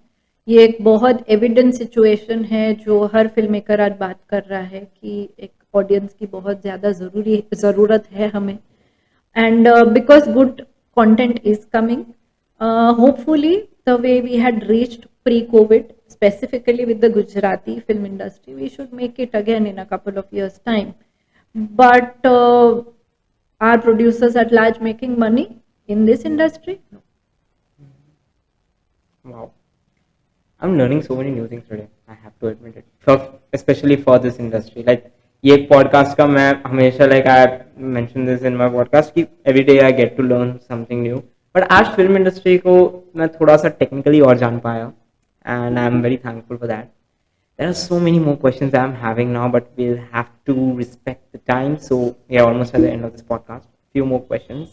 ये एक बहुत एविडेंट सिचुएशन है जो हर फिल्म मेकर आज बात कर रहा है कि एक ऑडियंस की बहुत ज़्यादा ज़रूरत है हमें। And because good content is coming, hopefully the way we had reached pre-COVID, specifically with the Gujarati film industry, we should make it again in a couple of years time. But are producers at large making money in this industry? No. Wow. I'm learning so many new things today. I have to admit it. Especially for this industry. Like ये podcast का मैं हमेशा like I mention this in my podcast कि every day I get to learn something new, but आज film industry को मैं थोड़ा सा टेक्निकली और जान पाया and I am very thankful for that. There are so many more questions I am having now, but we'll have to respect the time. So we are almost at the end of this podcast. Few more questions.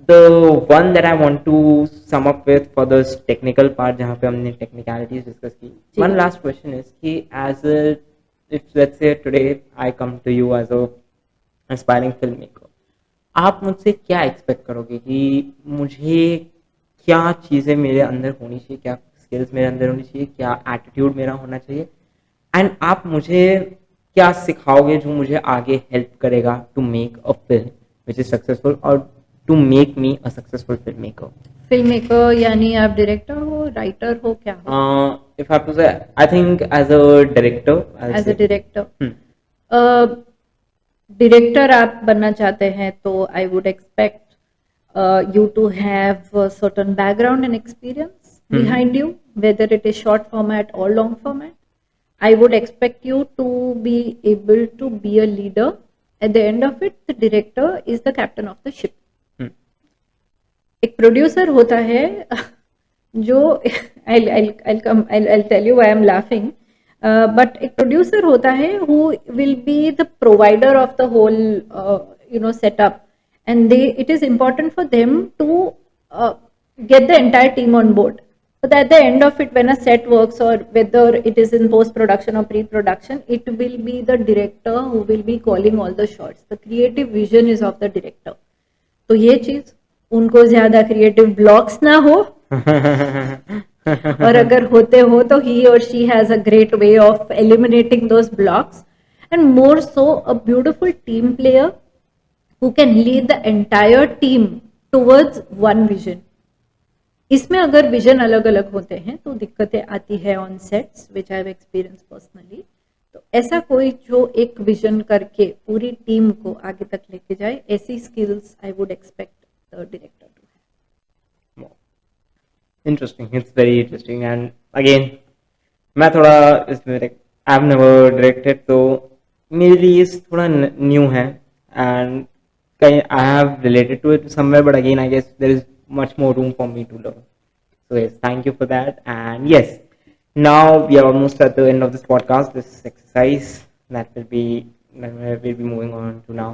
The one that I want to sum up with for this technical part, जहाँ पे हमने technicalities discuss की. One last question is कि as a, if let's say today I come to you as a aspiring filmmaker, आप मुझसे क्या expect करोगे कि मुझे क्या चीज़ें मेरे अंदर होनी चाहिए, क्या स्किल्स मेरे अंदर होनी चाहिए, क्या एटीट्यूड मेरा होना चाहिए, एंड आप मुझे क्या सिखाओगे जो मुझे आगे हेल्प करेगा to make a film which is successful और to make me a successful film maker यानी आप डायरेक्टर हो, राइटर हो, क्या हो? If I have to say I think as a director. Director आप बनना चाहते हैं तो I would expect you to have a certain background and experience behind you, whether it is short format or long format. I would expect you to be able to be a leader. At the end of it, the director is the captain of the ship. एक producer होता है जो I'll tell you why I'm laughing. But एक producer होता है who will be the provider of the whole setup. And it is important for them to get the entire team on board. But at the end of it, when a set works or whether it is in post-production or pre-production, it will be the director who will be calling all the shots. The creative vision is of the director. तो ये चीज उनको ज्यादा creative blocks ना हो और अगर होते हो तो he or she has a great way of eliminating those blocks, and more so a beautiful team player who can lead the entire team towards one vision. इसमें अगर विजन अलग अलग होते हैं तो दिक्कतें आती है on sets, which I have experience personally. तो ऐसा कोई जो एक विजन करके पूरी टीम को आगे तक लेके जाए, ऐसी skills I would expect the director to have. Interesting, it's very interesting. And again मैं थोड़ा इसमें आई हैव नेवर डायरेक्टेड, तो मेरे लिए थोड़ा न्यू है and I have related to it somewhere, but again I guess there is much more room for me to learn. So yes, thank you for that. And yes, now we are almost at the end of this podcast, this exercise that we'll be moving on to now.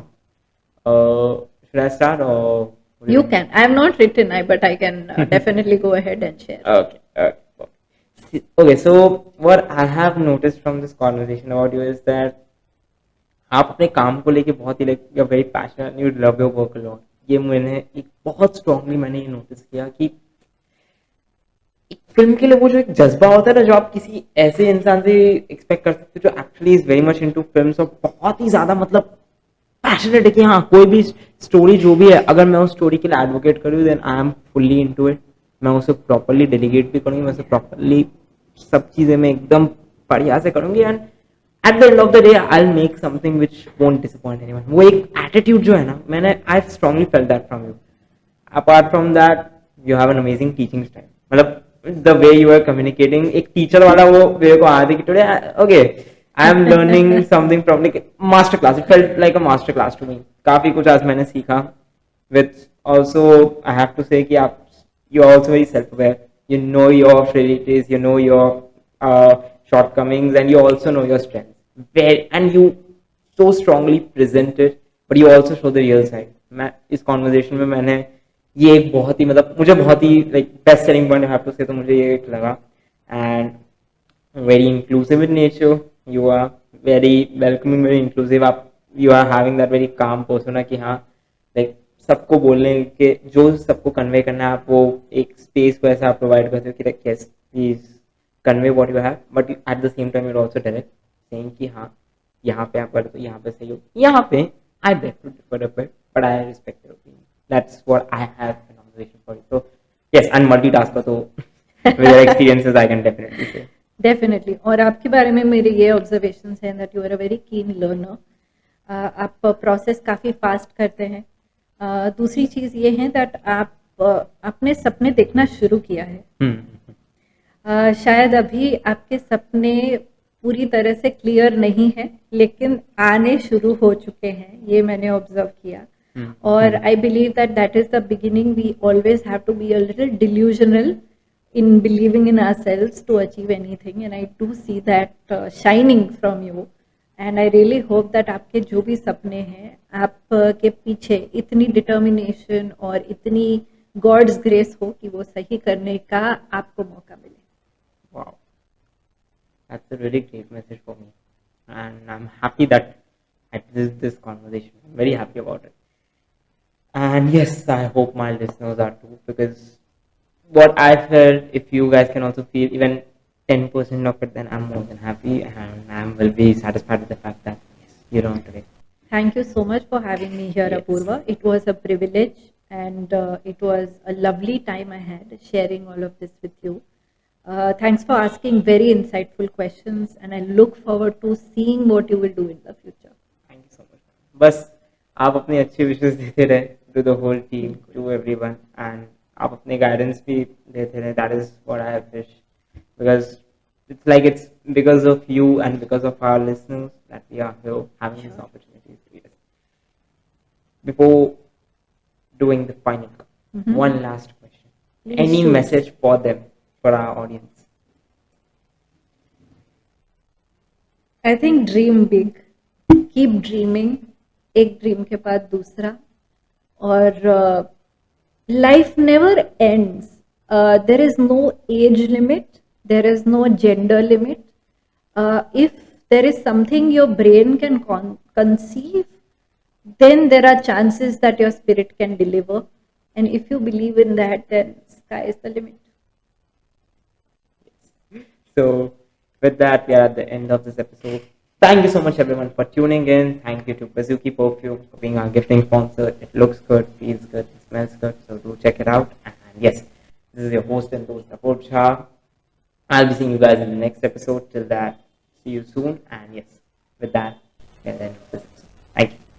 Should I start or you can? I have not written, but I can definitely go ahead and share. Okay, so what I have noticed from this conversation about you is that आप अपने काम को लेके बहुत ही very passionate, you love your work a lot. ये मैंने एक बहुत स्ट्रांगली मैंने ये नोटिस किया कि एक फिल्म के लिए वो जो एक जज्बा होता है ना, जो आप किसी ऐसे इंसान से एक्सपेक्ट कर सकते हो जो actually is very much into films और बहुत ही ज्यादा मतलब पैशनेट है कि हाँ कोई भी स्टोरी जो भी है, अगर मैं उस स्टोरी के लिए एडवोकेट करूँ then I am fully into it. मैं उसे प्रॉपरली डेलीगेट भी करूँगी, मैं उसे प्रॉपरली सब चीज़ें मैं एकदम बढ़िया से करूँगी, and at the end of the day I'll make something which won't disappoint anyone. वो एक attitude जो है ना, मैंने I strongly felt that from you. Apart from that, you have an amazing teaching style. मतलब the way you are communicating, एक teacher वाला वो मेरे को आया था कि today okay I'm learning something from like master class. It felt like a master class to me. काफी कुछ आज मैंने सीखा. With also I have to say कि आप you're also very self-aware. You know your frailties, you know your shortcomings, and you also know your strengths. And you so strongly present it, but you also show the real side. मैं इस conversation में मैंने ये एक बहुत ही मतलब मुझे बहुत ही like best selling point I have to say तो मुझे ये एक लगा. And very inclusive in nature. You are very welcoming, very inclusive. आप you are having that very calm persona कि हाँ like सबको बोलने के जो सबको कन्वे करना है आप वो एक स्पेस को ऐसा आप प्रोवाइड करते हो कि like yes please convey what you have, but at the same time you're also direct saying कि हाँ यहाँ पे आप करते हो यहाँ पे सही हो यहाँ पे I beg to differ a bit, but I respect your opinion. That's what I have in conversation for you. So yes, and multitasker तो with your experiences I can definitely say. Definitely. और आपके बारे में मेरे ये observation हैं that you are a very keen learner. आप process काफ़ी फास्ट करते हैं. दूसरी चीज़ ये है दैट आप अपने सपने देखना शुरू किया है. शायद अभी आपके सपने पूरी तरह से क्लियर नहीं है लेकिन आने शुरू हो चुके हैं, ये मैंने ऑब्जर्व किया. और I believe that that is the beginning. We always have to be a little delusional in believing in ourselves to achieve anything, and I do see that shining from you, and I really hope that आपके जो भी सपने हैं आपके पीछे इतनी determination और इतनी गॉड्स ग्रेस हो कि वो सही करने का आपको मौका मिले. Wow, that's a really great message for me, and I'm happy that I did this conversation. I'm very happy about it, and yes, I hope my listeners are too, because what I felt, if you guys can also feel even 10% of it, then I'm more than happy and I will be satisfied with the fact that yes, you're on today. Thank you so much for having me here, Yes. Apurva. It was a privilege, and it was a lovely time I had sharing all of this with you. Thanks for asking very insightful questions, and I look forward to seeing what you will do in the future. Thank you so much. बस आप अपने अच्छे विशेष देते रहे to the whole team, to everyone, and आप अपने guidance भी देते रहे. That is what I wish, because it's like it's because of you and because of our listeners that we are here having this opportunity. Before doing the final one last question. Please Any shoot. message for them, for our audience? I think dream big, keep dreaming. एक dream के बाद दूसरा. और life never ends. There is no age limit, there is no gender limit. If there is something your brain can conceive, then there are chances that your spirit can deliver. And if you believe in that, then sky is the limit. So with that, we are at the end of this episode. Thank you so much everyone for tuning in. Thank you to Bazuki Perfume for being our gifting sponsor. It looks good, feels good, it smells good, so do check it out. And yes, this is your host and host Apurva Shah. I'll be seeing you guys in the next episode. Till that, see you soon. And yes, with that, we'll end this episode. Thank you.